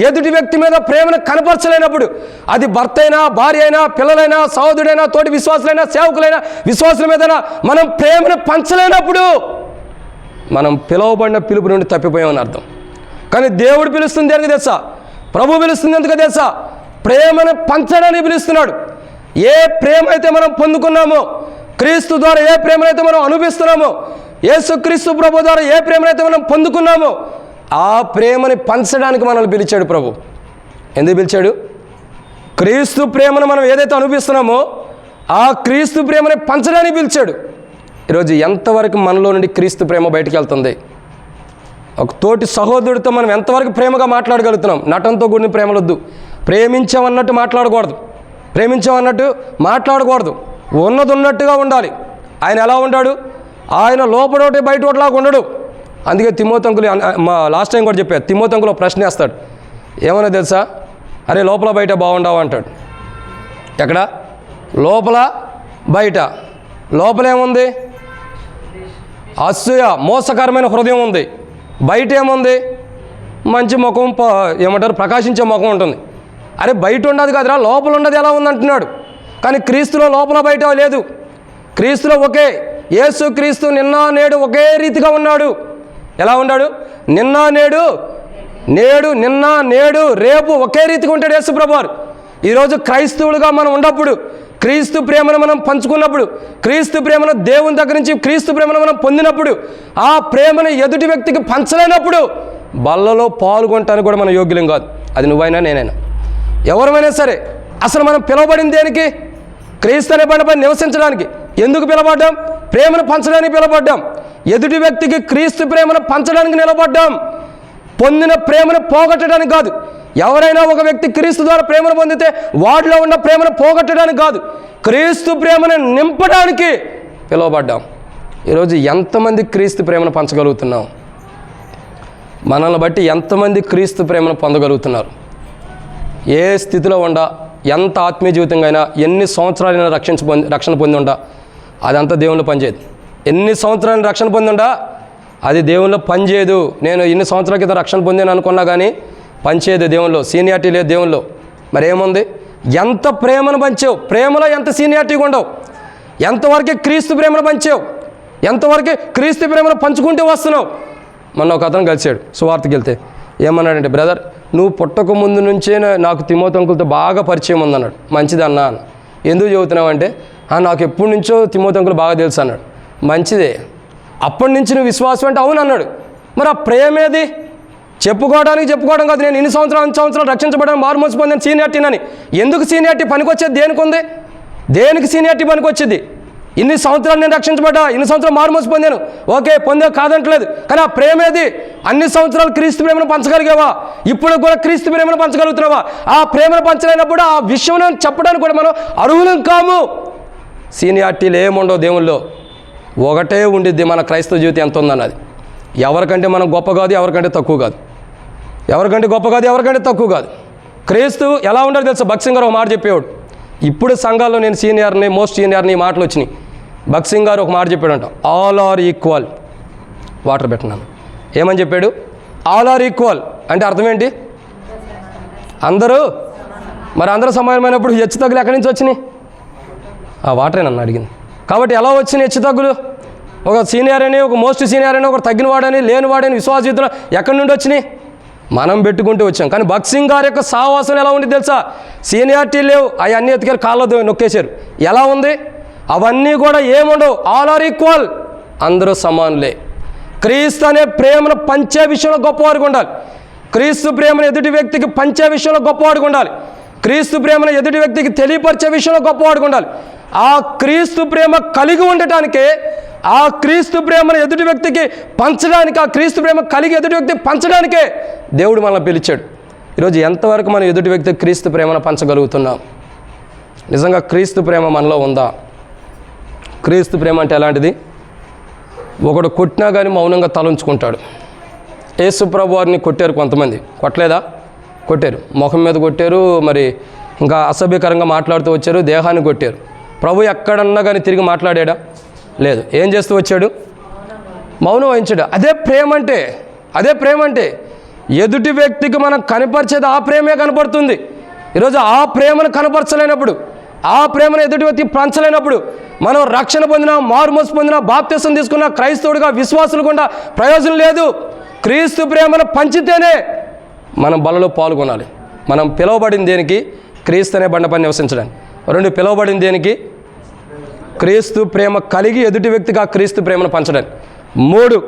ఎదుటి వ్యక్తి మీద ప్రేమను కనపరచలేనప్పుడు, అది భర్త అయినా, భార్య అయినా, పిల్లలైనా, సహోదరుడైనా, తోటి విశ్వాసులైనా, సేవకులైనా, విశ్వాసుల మీదైనా మనం ప్రేమను పంచలేనప్పుడు మనం పిలువబడిన పిలుపు నుండి తప్పిపోయామని అర్థం. కానీ దేవుడు పిలుస్తుంది దేనికి తెలుసా? ప్రభు పిలుస్తుంది ఎందుకు తెలుసా? ప్రేమను పంచడానికి పిలుస్తున్నాడు. ఏ ప్రేమ అయితే మనం పొందుకున్నామో, క్రీస్తు ద్వారా ఏ ప్రేమనైతే మనం అనుభవిస్తున్నామో, యేసు క్రీస్తు ప్రభు ద్వారా ఏ ప్రేమనైతే మనం పొందుకున్నామో, ఆ ప్రేమని పంచడానికి మనల్ని పిలిచాడు ప్రభు. ఎందుకు పిలిచాడు? క్రీస్తు ప్రేమను మనం ఏదైతే అనుభవిస్తున్నామో ఆ క్రీస్తు ప్రేమని పంచడానికి పిలిచాడు. ఈరోజు ఎంతవరకు మనలో నుండి క్రీస్తు ప్రేమ బయటికి వెళ్తుంది? ఒక తోటి సహోదరుడితో మనం ఎంతవరకు ప్రేమగా మాట్లాడగలుగుతున్నాం? నటనతో కూడిన ప్రేమలొద్దు. ప్రేమించామన్నట్టు మాట్లాడకూడదు, ప్రేమించామన్నట్టు మాట్లాడకూడదు. ఉన్నది ఉన్నట్టుగా ఉండాలి. ఆయన ఎలా ఉంటాడు? ఆయన లోపల ఒకటి బయట ఒకటిలాగా ఉండడు. అందుకే తిమోతంకులు, మా లాస్ట్ టైం కూడా చెప్పారు, తిమోతంకులు ప్రశ్న వేస్తాడు, ఏమన్నా తెలుసా? అరే లోపల బయట బాగుండవు అంటాడు. ఎక్కడ? లోపల బయట. లోపల ఏముంది? అసూయ, మోసకరమైన హృదయం ఉంది. బయట ఏముంది? మంచి ముఖం, ఏమంటారు, ప్రకాశించే ముఖం ఉంటుంది. అరే బయట ఉండదు కదరా, లోపల ఉండదు ఎలా ఉంది అంటున్నాడు. కానీ క్రీస్తులో లోపల బయట లేదు. క్రీస్తులో ఒకే యేసు క్రీస్తు నిన్న నేడు ఒకే రీతిగా ఉన్నాడు. ఎలా ఉన్నాడు? నిన్న నేడు రేపు ఒకే రీతిగా ఉంటాడు యేసు ప్రభువారు. ఈరోజు క్రైస్తవులుగా మనం ఉన్నప్పుడు, క్రీస్తు ప్రేమను మనం పంచుకున్నప్పుడు, క్రీస్తు ప్రేమను దేవుని దగ్గర నుంచి క్రీస్తు ప్రేమను మనం పొందినప్పుడు, ఆ ప్రేమను ఎదుటి వ్యక్తికి పంచలేనప్పుడు బల్లలో పాల్గొనటానికి కూడా మనం యోగ్యులం కాదు. అది నువ్వైనా నేనైనా ఎవరైనా సరే. అసలు మనం పిలువబడింది దేనికి? క్రీస్తు అనే బండపై నివసించడానికి. ఎందుకు పిలవబడ్డాం? ప్రేమను పంచడానికి పిలవబడ్డాం. ఎదుటి వ్యక్తికి క్రీస్తు ప్రేమను పంచడానికి నిలబడ్డాం. పొందిన ప్రేమను పోగొట్టడానికి కాదు. ఎవరైనా ఒక వ్యక్తి క్రీస్తు ద్వారా ప్రేమను పొందితే వాడిలో ఉన్న ప్రేమను పోగొట్టడానికి కాదు, క్రీస్తు ప్రేమను నింపడానికి పిలువబడ్డాం. ఈరోజు ఎంతమంది క్రీస్తు ప్రేమను పంచగలుగుతున్నాం? మనల్ని బట్టి ఎంతమంది క్రీస్తు ప్రేమను పొందగలుగుతున్నారు? ఏ స్థితిలో ఉండా, ఎంత ఆత్మీయ జీవితంగా అయినా, ఎన్ని సంవత్సరాలైనా రక్షణ పొంది ఉండా, అదంతా దేవుళ్ళు పనిచేయదు. ఎన్ని సంవత్సరాలు రక్షణ పొంది ఉండా అది దేవుళ్ళు పనిచేయదు. నేను ఇన్ని సంవత్సరాల క్రితం రక్షణ పొందాను అనుకున్నా కానీ పనిచేయదు దేవుళ్ళు. సీనియారిటీ లేదు దేవుళ్ళు. మరి ఏముంది? ఎంత ప్రేమను పంచావు, ప్రేమలో ఎంత సీనియారిటీగా ఉండవు, ఎంతవరకు క్రీస్తు ప్రేమను పంచావు, ఎంతవరకు క్రీస్తు ప్రేమను పంచుకుంటూ వస్తున్నావు. మొన్న ఒక అతను కలిసాడు సువార్తకి వెళ్తే, ఏమన్నాడంటే, బ్రదర్ నువ్వు పుట్టక ముందు నుంచే నాకు తిమోతంకులతో బాగా పరిచయం ఉందన్నాడు. మంచిది అన్నా అన్న. ఎందుకు చెబుతున్నావు అంటే, నాకు ఎప్పటి నుంచో తిమోతంకులు బాగా తెలుసు అన్నాడు. మంచిదే, అప్పటి నుంచి నువ్వు విశ్వాసం అంటే అవును అన్నాడు. మరి ఆ ప్రేమేది? చెప్పుకోవడం కాదు, నేను ఇన్ని సంవత్సరాలు రక్షించబడడానికి మారుమోసి పొందాను సీనియారిటీనని. ఎందుకు సీనియారిటీ పనికొచ్చేది? దేనికి ఉంది? దేనికి సీనియారిటీ పనికొచ్చేది? ఇన్ని సంవత్సరాలు నేను రక్షించబడ్డా, ఇన్ని సంవత్సరాలు మారుమోసి పొందాను, ఓకే పొందా కాదంటలేదు. కానీ ఆ ప్రేమేది? అన్ని సంవత్సరాలు క్రీస్తు ప్రేమను పంచగలిగావా? ఇప్పుడు కూడా క్రీస్తు ప్రేమను పంచగలుగుతున్నావా? ఆ ప్రేమను పంచలేనప్పుడు ఆ విషయం చెప్పడానికి కూడా మనం అర్హులం కాము. సీనియారిటీలు ఏముండవు దేవుల్లో. ఒకటే ఉండిద్ది మన క్రైస్తవ జీవితం ఎంత ఉందన్నది. ఎవరికంటే మనం గొప్ప కాదు, ఎవరికంటే తక్కువ కాదు, ఎవరికంటే గొప్ప కాదు, ఎవరికంటే తక్కువ కాదు. క్రీస్తు ఎలా ఉండాలో తెలుసు. భక్సింగ్ గారు ఒక మాట చెప్పేవాడు. ఇప్పుడు సంఘాల్లో నేను సీనియర్ని, మోస్ట్ సీనియర్ని మాటలు వచ్చినాయి. భక్సింగ్ గారు ఒక మాట చెప్పాడంట, ఆల్ ఆర్ ఈక్వల్. వాటర్ పెట్టినాను. ఏమని చెప్పాడు? ఆల్ ఆర్ ఈక్వల్ అంటే అర్థం ఏంటి? అందరూ. మరి అందరూ సమానమైనప్పుడు హెచ్చు తగ్గులు ఎక్కడి నుంచి వచ్చినాయి? ఆ వాటరే నన్ను అడిగింది. కాబట్టి ఎలా వచ్చినాయి హెచ్చు తగ్గులు? ఒక సీనియర్ అని, ఒక మోస్ట్ సీనియర్ అని, ఒక తగ్గినవాడని, లేనివాడని విశ్వాస జీవితంలో ఎక్కడి నుండి వచ్చినాయి? మనం పెట్టుకుంటూ వచ్చాం. కానీ భక్సింగ్ గారి యొక్క సావాసం ఎలా ఉంది తెలుసా? సీనియారిటీ లేవు, అవన్నీ ఎత్తుకెళ్ళి కాళ్ళతో నొక్కేశారు. ఎలా ఉంది? అవన్నీ కూడా ఏముండవు. ఆల్ ఆర్ ఈక్వల్, అందరూ సమానులే. క్రీస్తు అనే ప్రేమను పంచే విషయంలో గొప్పవాడిగా ఉండాలి. క్రీస్తు ప్రేమను ఎదుటి వ్యక్తికి పంచే విషయంలో గొప్పవాడిగా ఉండాలి. క్రీస్తు ప్రేమను ఎదుటి వ్యక్తికి తెలియపరిచే విషయంలో గొప్పవాడిగా ఉండాలి. ఆ క్రీస్తు ప్రేమ కలిగి ఉండటానికే, ఆ క్రీస్తు ప్రేమను ఎదుటి వ్యక్తికి పంచడానికి, ఆ క్రీస్తు ప్రేమ కలిగి ఎదుటి వ్యక్తికి పంచడానికే దేవుడు మనల్ని పిలిచాడు. ఈరోజు ఎంతవరకు మనం ఎదుటి వ్యక్తికి క్రీస్తు ప్రేమను పంచగలుగుతున్నాం? నిజంగా క్రీస్తు ప్రేమ మనలో ఉందా? క్రీస్తు ప్రేమ అంటే ఎలాంటిది? ఒకడు కొట్టినా కానీ మౌనంగా తలంచుకుంటాడు. యేసు ప్రభు వారిని కొట్టారు కొంతమంది, కొట్టలేదా? కొట్టారు, ముఖం మీద కొట్టారు, మరి ఇంకా అసభ్యకరంగా మాట్లాడుతూ వచ్చారు, దేహాన్ని కొట్టారు. ప్రభు ఎక్కడన్నా కానీ తిరిగి మాట్లాడాడా? లేదు. ఏం చేస్తూ వచ్చాడు? మౌనం వహించాడు. అదే ప్రేమ అంటే, అదే ప్రేమ అంటే. ఎదుటి వ్యక్తికి మనం కనపరిచేది ఆ ప్రేమే కనపడుతుంది. ఈరోజు ఆ ప్రేమను కనపరచలేనప్పుడు, ఆ ప్రేమను ఎదుటి వ్యక్తికి పంచలేనప్పుడు మనం రక్షణ పొందినా, మారుమనసు పొందినా, బాప్తిసం తీసుకున్నా, క్రైస్తవుడిగా విశ్వాసులు కూడా ప్రయోజనం లేదు. క్రీస్తు ప్రేమను పంచితేనే మనం బలలో పాల్గొనాలి. మనం పిలువబడింది దేనికి? క్రీస్తు అనే బండపై నివసించడానికి. 2, పిలువబడింది దేనికి? క్రీస్తు ప్రేమ కలిగి ఎదుటి వ్యక్తికి ఆ క్రీస్తు ప్రేమను పంచడానికి. 3,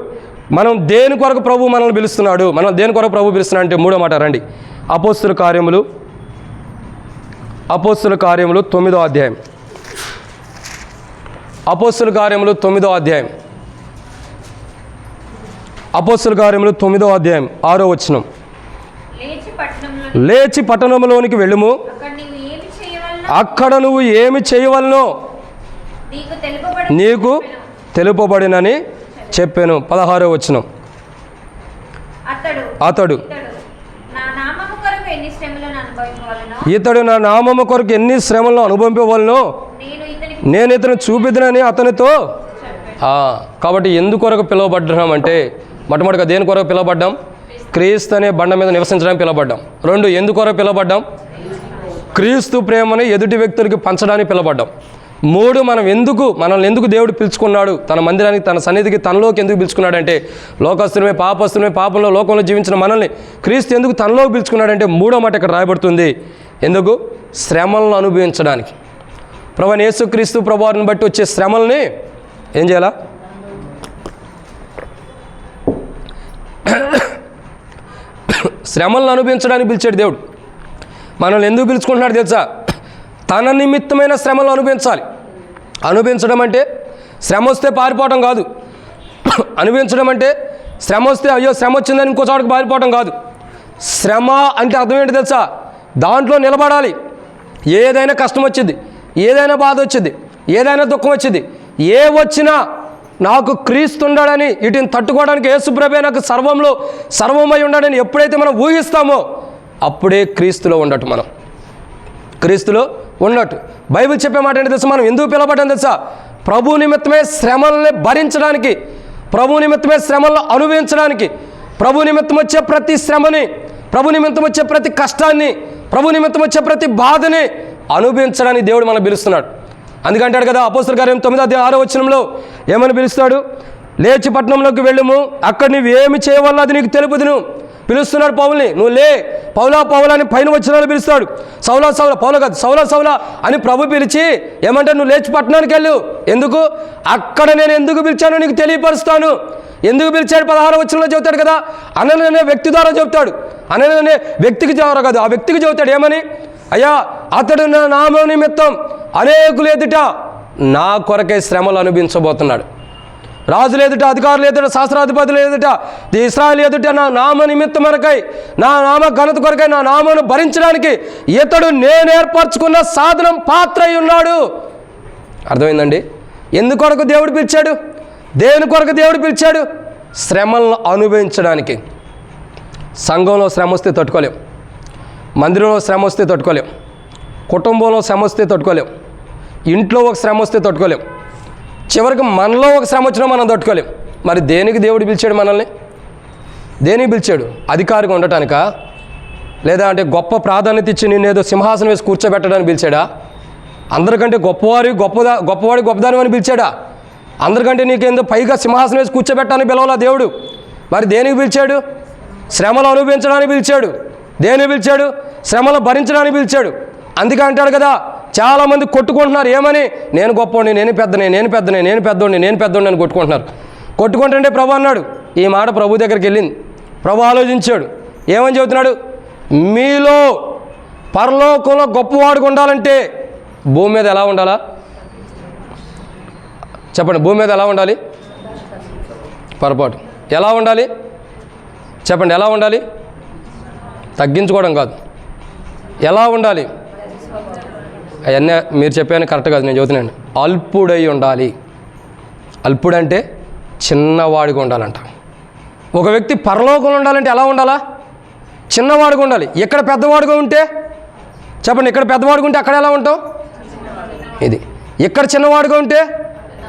మనం దేని కొరకు ప్రభు మనల్ని పిలుస్తున్నాడు? మనం దేని కొరకు ప్రభు పిలుస్తున్నాడు అంటే 3వ మాట రండి. అపోస్తుల కార్యములు 9వ అధ్యాయం. అపోస్తుల కార్యములు 9వ అధ్యాయం. అపోస్తుల కార్యములు 9వ అధ్యాయం 6వ వచనం. లేచి పట్టణంలోనికి వెళ్ళుము, అక్కడ నువ్వు ఏమి చేయవలనో నీకు తెలుపబడినని చెప్పాను. 16వ వచనం. అతడు ఇతడు నా నామము కొరకు ఎన్ని శ్రమలను అనుభవింపవలనో నేను ఇతను చూపిద్దునని అతనితో. కాబట్టి ఎందుకొరకు పిలువబడ్డామంటే, మొట్టమొదటిగా దేని కొరకు పిలువబడ్డాం? క్రీస్తు అనే బండ మీద నివసించడానికి పిలువబడ్డాం. 2, ఎందుకొరకు పిలువబడ్డాం? క్రీస్తు ప్రేమని ఎదుటి వ్యక్తులకి పంచడానికి పిలువబడ్డాం. 3, మనల్ని ఎందుకు దేవుడు పిలుచుకున్నాడు? తన మందిరానికి, తన సన్నిధికి, తనలోకి ఎందుకు పిలుచుకున్నాడంటే, లోకస్తులమే, పాపంలో లోకంలో జీవించిన మనల్ని క్రీస్తు ఎందుకు తనలోకి పిలుచుకున్నాడంటే 3వ మాట ఇక్కడ రాయబడుతుంది. ఎందుకు? శ్రమలను అనుభవించడానికి. ప్రభువైన యేసుక్రీస్తు ప్రభువారిని బట్టి వచ్చే శ్రమల్ని ఏం చేయాలా? శ్రమలను అనుభవించడానికి పిలిచాడు దేవుడు. మనల్ని ఎందుకు పిలుచుకుంటున్నాడు తెలుసా? తన నిమిత్తమైన శ్రమలను అనుభవించాలి. అనుభవించడం అంటే శ్రమ వస్తే పారిపోవటం కాదు. అనుభవించడం అంటే శ్రమ వస్తే అయ్యో శ్రమ వచ్చిందని ఇంకో చోటకి పారిపోవటం కాదు. శ్రమ అంటే అర్థం ఏంటి తెలుసా? దాంట్లో నిలబడాలి. ఏదైనా కష్టం వచ్చింది, ఏదైనా బాధ వచ్చింది, ఏదైనా దుఃఖం వచ్చింది, ఏ వచ్చినా నాకు క్రీస్తు ఉన్నాడని, వీటిని తట్టుకోవడానికి యేసుప్రభువే నాకు సర్వమై ఉన్నాడని ఎప్పుడైతే మనం ఊహిస్తామో అప్పుడే క్రీస్తులో ఉండటం. మనం క్రీస్తులో ఉన్నట్టు. బైబిల్ చెప్పే మాట ఏంటి తెలుసా? మనం ఎందుకు పిలవబడ్డాం తెలుసా? ప్రభు నిమిత్తమే శ్రమల్ని భరించడానికి, ప్రభు నిమిత్తమే శ్రమలను అనుభవించడానికి, ప్రభు నిమిత్తం వచ్చే ప్రతి శ్రమని, ప్రభు నిమిత్తం వచ్చే ప్రతి కష్టాన్ని, ప్రభు నిమిత్తం వచ్చే ప్రతి బాధని అనుభవించడానికి దేవుడు మనం పిలుస్తున్నాడు. అందుకంటాడు కదా అపోస్తలుల కార్యం 9వ అధ్యాయం 6వ వచనంలో ఏమని పిలుస్తాడు? లేచి పట్టణంలోకి వెళ్ళుము, అక్కడ నువ్వు ఏమి చేయవల్ల అది నీకు తెలుపుదును. పిలుస్తున్నాడు పౌల్ని, నువ్వు లే పౌలా అని పైన వచనాలు పిలుస్తాడు. సౌలా పౌల కాదు, సౌలా అని ప్రభు పిలిచి ఏమంటే నువ్వు లేచి పట్టణానికి వెళ్ళు. ఎందుకు? అక్కడ నేను ఎందుకు పిలిచానో నీకు తెలియపరుస్తాను. ఎందుకు పిలిచాడు? 16వ వచనంలో చెబుతాడు కదా. అననే వ్యక్తి ద్వారా చెబుతాడు. అననే వ్యక్తికి ద్వారా కాదు, ఆ వ్యక్తికి చెబుతాడు. ఏమని? అయ్యా అతడు నా నామ నిమిత్తం అనేకులు ఎదుట నా కొరకే శ్రమలు అనుభవించబోతున్నాడు. రాజులు ఎదుట, అధికారులు ఎదుట, శాస్త్రాధిపతులు ఎదుట, ఇశ్రాయేలు ఎదుట నా నామ నిమిత్తం కొరకై, నా నామ ఘనత కొరకై, నా నామను భరించడానికి ఇతడు నేను ఏర్పరచుకున్న సాధనం పాత్ర అయి ఉన్నాడు. అర్థమైందండి? ఎందుకొరకు దేవుడు పిలిచాడు? దేని కొరకు దేవుడు పిలిచాడు? శ్రమలను అనుభవించడానికి. సంఘంలో శ్రమ వస్తే తట్టుకోలేం, మందిరంలో శ్రమ వస్తే తట్టుకోలేం, కుటుంబంలో శ్రమ వస్తే తట్టుకోలేం, ఇంట్లో ఒక శ్రమ వస్తే తట్టుకోలేం, చివరికి మనలో ఒక శ్రమ వచ్చినా మనం తట్టుకోలేం. మరి దేనికి దేవుడు పిలిచాడు మనల్ని? దేనికి పిలిచాడు? అధికారిగా ఉండటానికా? లేదా అంటే గొప్ప ప్రాధాన్యత ఇచ్చి నేను ఏదో సింహాసనం వేసి కూర్చోబెట్టడానికి పిలిచాడా? అందరికంటే గొప్పవాడి గొప్పదాని అని పిలిచాడా? అందరికంటే నీకేందో పైగా సింహాసనం వేసి కూర్చోబెట్టడానికి పిలవాలా దేవుడు? మరి దేనికి పిలిచాడు? శ్రమలు అనుభవించడానికి పిలిచాడు. దేనికి పిలిచాడు? శ్రమలు భరించడానికి పిలిచాడు. అందుకే అంటాడు కదా, చాలామంది కొట్టుకుంటున్నారు ఏమని, నేను గొప్పవాడిని, నేను పెద్దోడిని అని కొట్టుకుంటున్నారు. కొట్టుకుంటుంటే ప్రభు అన్నాడు, ఈ మాట ప్రభు దగ్గరికి వెళ్ళింది. ప్రభు ఆలోచించాడు, ఏమని చెబుతున్నాడు, మీలో పరలోకంలో గొప్పవాడుగా ఉండాలంటే భూమి మీద ఎలా ఉండాలా చెప్పండి, భూమి మీద ఎలా ఉండాలి, పొరపాటు ఎలా ఉండాలి చెప్పండి, ఎలా ఉండాలి, తగ్గించుకోవడం కాదు, ఎలా ఉండాలి, అవన్నీ మీరు చెప్పాను కరెక్ట్ కాదు, నేను చెబుతున్నాను. అల్పుడై ఉండాలి. అల్పుడంటే చిన్నవాడిగా ఉండాలంట. ఒక వ్యక్తి పరలోకంలో ఉండాలంటే ఎలా ఉండాలా, చిన్నవాడిగా ఉండాలి. ఇక్కడ పెద్దవాడుగా ఉంటే చెప్పండి, ఇక్కడ పెద్దవాడుగా ఉంటే అక్కడ ఎలా ఉంటాం, ఇది ఇక్కడ చిన్నవాడుగా ఉంటే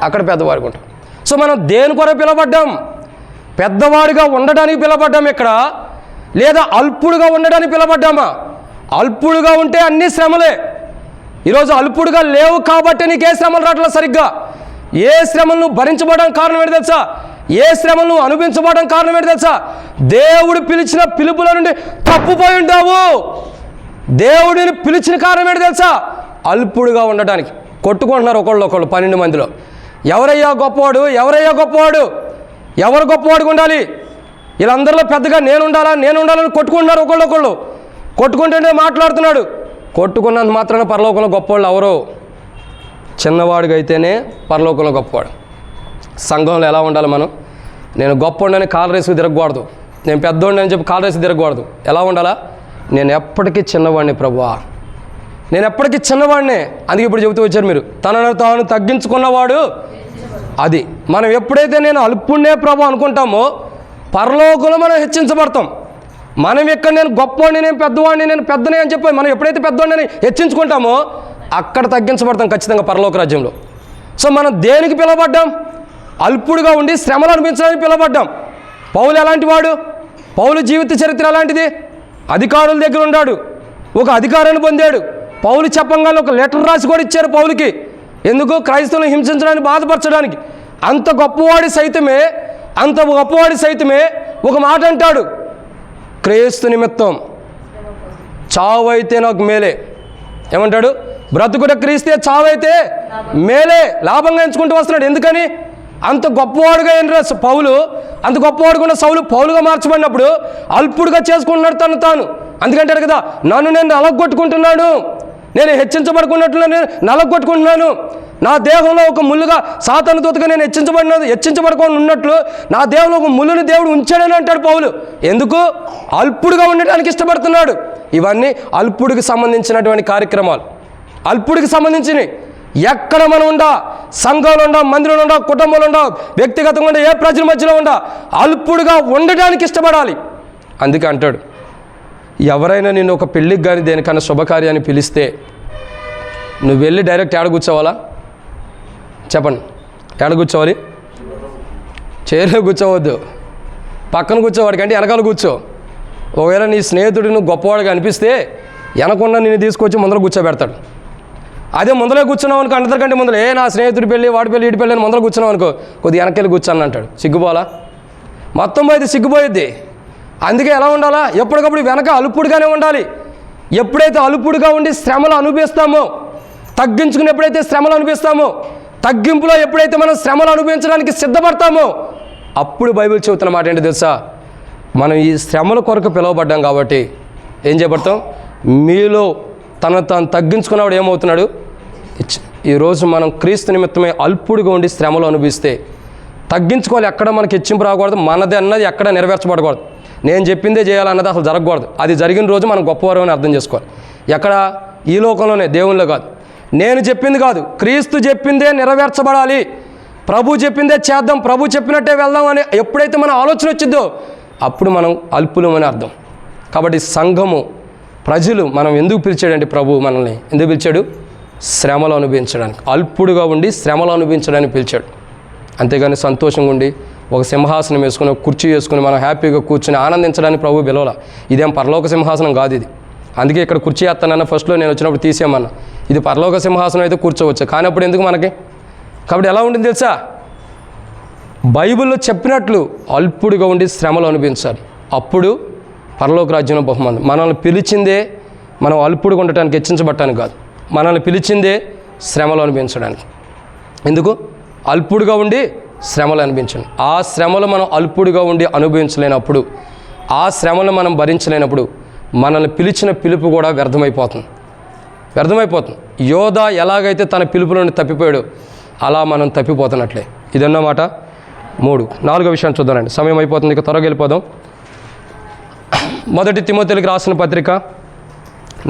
అక్కడ పెద్దవాడుగా ఉంటాం. సో మనం దేని కొరకు పిలవబడ్డాం, పెద్దవాడిగా ఉండడానికి పిలవబడ్డాం ఇక్కడ, లేదా అల్పుడుగా ఉండడానికి పిలవబడ్డామా? అల్పుడుగా ఉంటే అన్ని శ్రమలే. ఈరోజు అల్పుడుగా లేవు కాబట్టి నీకు ఏ శ్రమలు రావట్లేదు సరిగ్గా. ఏ శ్రమలను భరించబడడానికి కారణం ఏంటి తెలుసా, ఏ శ్రమలను అనుభవించబడడానికి కారణం ఏంటి తెలుసా, దేవుడు పిలిచిన పిలుపుల నుండి తప్పుపోయి ఉంటావు. దేవుడిని పిలిచిన కారణం ఏంటి తెలుసా, అల్పుడుగా ఉండటానికి. కొట్టుకుంటున్నారు ఒకళ్ళు 12 మందిలో, ఎవరయ్యా గొప్పవాడు, ఎవరు గొప్పవాడుగా ఉండాలి, వీళ్ళందరిలో పెద్దగా నేను ఉండాలని కొట్టుకుంటున్నారు. ఒకళ్ళు కొట్టుకుంటుంటే మాట్లాడుతున్నాడు. కొట్టుకున్నంత మాత్రాన పరలోకంలో గొప్పవాళ్ళు ఎవరో, చిన్నవాడిగా అయితేనే పరలోకంలో గొప్పవాడు. సంఘంలో ఎలా ఉండాలి మనం, నేను గొప్పవాడిని కాలు రేసుకు తిరగకూడదు, నేను పెద్దవాడిని అని చెప్పి కాలు రేసుకు తిరగకూడదు. ఎలా ఉండాలా, నేను ఎప్పటికీ చిన్నవాడిని ప్రభువా, నేను ఎప్పటికీ చిన్నవాడినే. అందుకే ఇప్పుడు చెబుతూ వచ్చారు మీరు, తనను తాను తగ్గించుకున్నవాడు. అది మనం ఎప్పుడైతే నేను అల్పుణ్ణే ప్రభు అనుకుంటామో పరలోకంలో మనం హెచ్చించబడతాం. మనం ఇక్కడ నేను గొప్పవాడిని, నేను పెద్దనే అని చెప్పి మనం ఎప్పుడైతే పెద్దవాడిని హెచ్చించుకుంటామో అక్కడ తగ్గించబడతాం ఖచ్చితంగా పరలోక రాజ్యంలో. సో మనం దేనికి పిలవబడ్డాం, అల్పుడుగా ఉండి శ్రమలు అనిపించడానికి పిలవబడ్డాం. పౌలు ఎలాంటి వాడు, పౌలు జీవిత చరిత్ర ఎలాంటిది, అధికారుల దగ్గర ఉన్నాడు, ఒక అధికారాన్ని పొందాడు. పౌలు చెప్పంగానే ఒక లెటర్ రాసి కూడా ఇచ్చారు పౌలుకి. ఎందుకు, క్రైస్తవులను హింసించడానికి, బాధపరచడానికి. అంత గొప్పవాడి సైతమే ఒక మాట అంటాడు, క్రీస్తు నిమిత్తం చావైతే నాకు మేలే. ఏమంటాడు, బ్రతుకుట క్రీస్తే, చావైతే మేలే. లాభంగా ఎంచుకుంటూ వస్తున్నాడు. ఎందుకని, అంత గొప్పవాడుగా అయిన పౌలు, అంత గొప్పవాడుగా ఉన్న సౌలు పౌలుగా మార్చబడినప్పుడు అల్పుడుగా చేసుకుంటున్నాడు తను తాను. అందుకంటాడు కదా, నన్ను నేను నలగొట్టుకుంటున్నాను, నేను హెచ్చించబడుకున్నట్లు నేను నలగొట్టుకుంటున్నాను. నా దేహంలో ఒక ముళ్ళుగా సాతాను దూతగా నేను హెచ్చించబడుకొని ఉన్నట్లు నా దేహంలో ఒక ముళ్ళుని దేవుడు ఉంచాడని అంటాడు పౌలు. ఎందుకు, అల్పుడుగా ఉండడానికి ఇష్టపడుతున్నాడు. ఇవన్నీ అల్పుడికి సంబంధించినటువంటి కార్యక్రమాలు, అల్పుడికి సంబంధించినవి. ఎక్కడ మనం ఉండా, సంఘంలో ఉండా, మందిరంలో ఉండా, కుటుంబంలో ఉండా, వ్యక్తిగతంగా ఉండా, ఏ ప్రజల మధ్యలో ఉండా, అల్పుడుగా ఉండడానికి ఇష్టపడాలి. అందుకే అంటాడు, ఎవరైనా నిన్ను ఒక పెళ్ళికి కానీ దేనికన్నా శుభకార్యాన్ని పిలిస్తే నువ్వు వెళ్ళి డైరెక్ట్ ఏడ కూర్చోవాలా చెప్పండి, ఏడ కూర్చోవాలి, చైర్లో కూర్చోవద్దు, పక్కన కూర్చోవాడికి అంటే వెనకాల కూర్చో. ఒకవేళ నీ స్నేహితుడు నువ్వు గొప్పవాడిగా అనిపిస్తే వెనకుండా నిన్ను తీసుకొచ్చి ముందర కూర్చోబెడతాడు. అదే ముందరే కూర్చున్నావు అనుకో, అందరికంటే ముందర నా స్నేహితుడి పెళ్ళి, వాడి పెళ్ళి, వీడి పెళ్ళి అని ముందర కూర్చున్నావు అనుకో, కొద్దిగా వెనకెళ్ళి కూర్చొని అంటాడు. సిగ్గుపోవాలా, మొత్తం పోయితే సిగ్గుపోయిద్ది. అందుకే ఎలా ఉండాలా, ఎప్పటికప్పుడు వెనక అలుపుడుగానే ఉండాలి. ఎప్పుడైతే అలుపుడుగా ఉండి శ్రమలు అనుభవిస్తామో, తగ్గించుకుని ఎప్పుడైతే శ్రమలు అనుభవిస్తామో, తగ్గింపులో ఎప్పుడైతే మనం శ్రమలు అనుభవించడానికి సిద్ధపడతామో అప్పుడు బైబిల్ చెబుతున్న మాట ఏంటి తెలుసా, మనం ఈ శ్రమల కొరకు పిలువబడ్డాం కాబట్టి ఏం చేయబడతాం, మీలో తను తాను తగ్గించుకున్నవాడు ఏమవుతున్నాడు. ఈరోజు మనం క్రీస్తు నిమిత్తమే అల్పుడిగా ఉండి శ్రమలు అనుభవిస్తే తగ్గించుకోవాలి. ఎక్కడ మనకి హెచ్చింపు రాకూడదు, మనది అన్నది ఎక్కడ నెరవేర్చబడకూడదు. నేను చెప్పిందే చేయాలన్నది అసలు జరగకూడదు. అది జరిగిన రోజు మనం గొప్పవారు అని అర్థం చేసుకోవాలి. ఎక్కడ, ఈ లోకంలోనే, దేవుళ్ళో కాదు. నేను చెప్పింది కాదు, క్రీస్తు చెప్పిందే నెరవేర్చబడాలి, ప్రభు చెప్పిందే చేద్దాం, ప్రభు చెప్పినట్టే వెళ్దాం అని ఎప్పుడైతే మన ఆలోచన వచ్చిందో అప్పుడు మనం అల్పులమని అర్థం. కాబట్టి సంఘము, ప్రజలు మనం ఎందుకు పిలిచాడంటే, ప్రభు మనల్ని ఎందుకు పిలిచాడు, శ్రమలు అనుభవించడానికి, అల్పుడుగా ఉండి శ్రమలు అనుభవించడానికి పిలిచాడు. అంతేగాని సంతోషంగా ఉండి ఒక సింహాసనం వేసుకుని, ఒక కుర్చీ వేసుకుని మనం హ్యాపీగా కూర్చుని ఆనందించడానికి ప్రభు పిలవల. ఇదేం పరలోక సింహాసనం కాదు ఇది. అందుకే ఇక్కడ కుర్చీ ఎత్తానన్న ఫస్ట్లో నేను వచ్చినప్పుడు తీసేయమన్నా. ఇది పరలోక సింహాసనం అయితే కూర్చోవచ్చు, కానీ అప్పుడు ఎందుకు మనకి. కాబట్టి ఎలా ఉంటుంది తెలుసా, బైబిల్లో చెప్పినట్లు అల్పుడుగా ఉండి శ్రమలు అనుభవించాలి. అప్పుడు పరలోక రాజ్యంలో బహుమానం. మనల్ని పిలిచిందే మనం అల్పుడుగా ఉండటానికి, హెచ్చించబడటానికి కాదు. మనల్ని పిలిచిందే శ్రమలు అనుభవించడానికి. ఎందుకు? అల్పుడుగా ఉండి శ్రమలు అనిపించండి. ఆ శ్రమలు మనం అల్పుడుగా ఉండి అనుభవించలేనప్పుడు, ఆ శ్రమను మనం భరించలేనప్పుడు మనల్ని పిలిచిన పిలుపు కూడా వ్యర్థమైపోతుంది. యోధ ఎలాగైతే తన పిలుపులోని తప్పిపోయాడో అలా మనం తప్పిపోతున్నట్లే. ఇదన్నమాట 3. 4వ విషయాన్ని చూద్దామండి, సమయం అయిపోతుంది, ఇక త్వరగా వెళ్ళిపోదాం. 1 తిమోతేయులకు రాసిన పత్రిక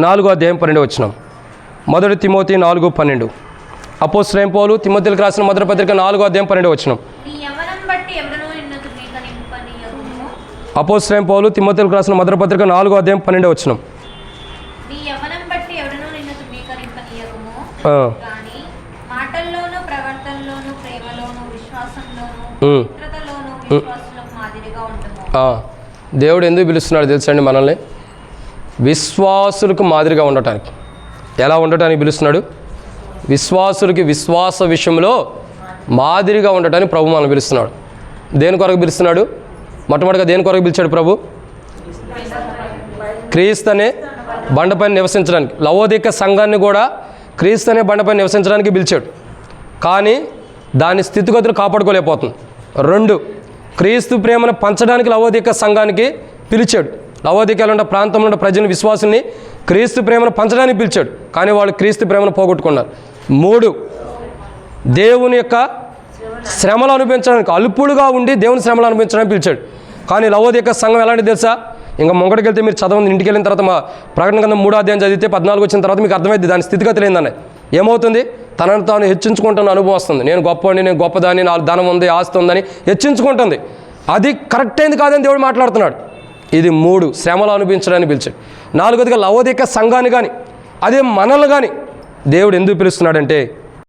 4వ అధ్యాయం 12వ వచనం. 1 తిమోతి 4:12. అపోస్తలుడైన పౌలు తిమోతేయులకు రాసిన మొదటి పత్రిక 4వ అధ్యాయం 12వ వచనం. అపోస్తలుడైన పౌలు తిమోతేయులకు రాసిన మొదటి పత్రిక 4వ అధ్యాయం 12వ వచనం. దేవుడు ఎందుకు పిలుస్తున్నాడు తెలుసండి మనల్ని? విశ్వాసులకు మాదిరిగా ఉండటానికి. ఎలా ఉండటానికి పిలుస్తున్నాడు? విశ్వాసులకి విశ్వాస విషయంలో మాదిరిగా ఉండటానికి ప్రభు మనల్ని పిలుస్తున్నాడు. దేని కొరకు పిలుస్తున్నాడు? మొట్టమొదటిగా దేని కొరకు పిలిచాడు ప్రభు? క్రీస్తు అనే బండపైన నివసించడానికి. లవోదిక సంఘాన్ని కూడా క్రీస్తు అనే బండపైన నివసించడానికి పిలిచాడు. కానీ దాని స్థితిగతులు కాపాడుకోలేకపోతుంది. 2, క్రీస్తు ప్రేమను పంచడానికి లవోదిక సంఘానికి పిలిచాడు. లవోదికలో ఉన్న ప్రాంతంలో ఉన్న ప్రజల విశ్వాసుల్ని క్రీస్తు ప్రేమను పంచడానికి పిలిచాడు. కానీ వాళ్ళు క్రీస్తు ప్రేమను పోగొట్టుకున్నారు. 3, దేవుని యొక్క శ్రమలు అనుభవించడానికి, అల్పుడుగా ఉండి దేవుని శ్రమలు అనుభవించడానికి పిలిచాడు. కానీ లవోదిక సంఘం ఎలాంటిది తెలుసా? ఇంకా ముంగడికి వెళ్తే మీరు చదవండి, ఇంటికి వెళ్ళిన తర్వాత మా ప్రకటన కింద 3వ అధ్యాయం చదివితే 14 వచ్చిన తర్వాత మీకు అర్థమైంది దాని స్థితిగతులు ఏందన్న. ఏమవుతుంది? తనను తాను హెచ్చించుకుంటున్న అనుభవం వస్తుంది. నేను గొప్పవాడిని, నేను గొప్పదాన్ని, నాకు ధనం ఉంది, ఆస్తి ఉందని హెచ్చించుకుంటుంది. అది కరెక్ట్ అయింది కాదని దేవుడు మాట్లాడుతున్నాడు. ఇది 3, శ్రమలు అనుభవించడానికి పిలిచాడు. 4వదిగా లవోదిక సంఘాన్ని కానీ అదే మనల్ని కానీ దేవుడు ఎందుకు పిలుస్తున్నాడంటే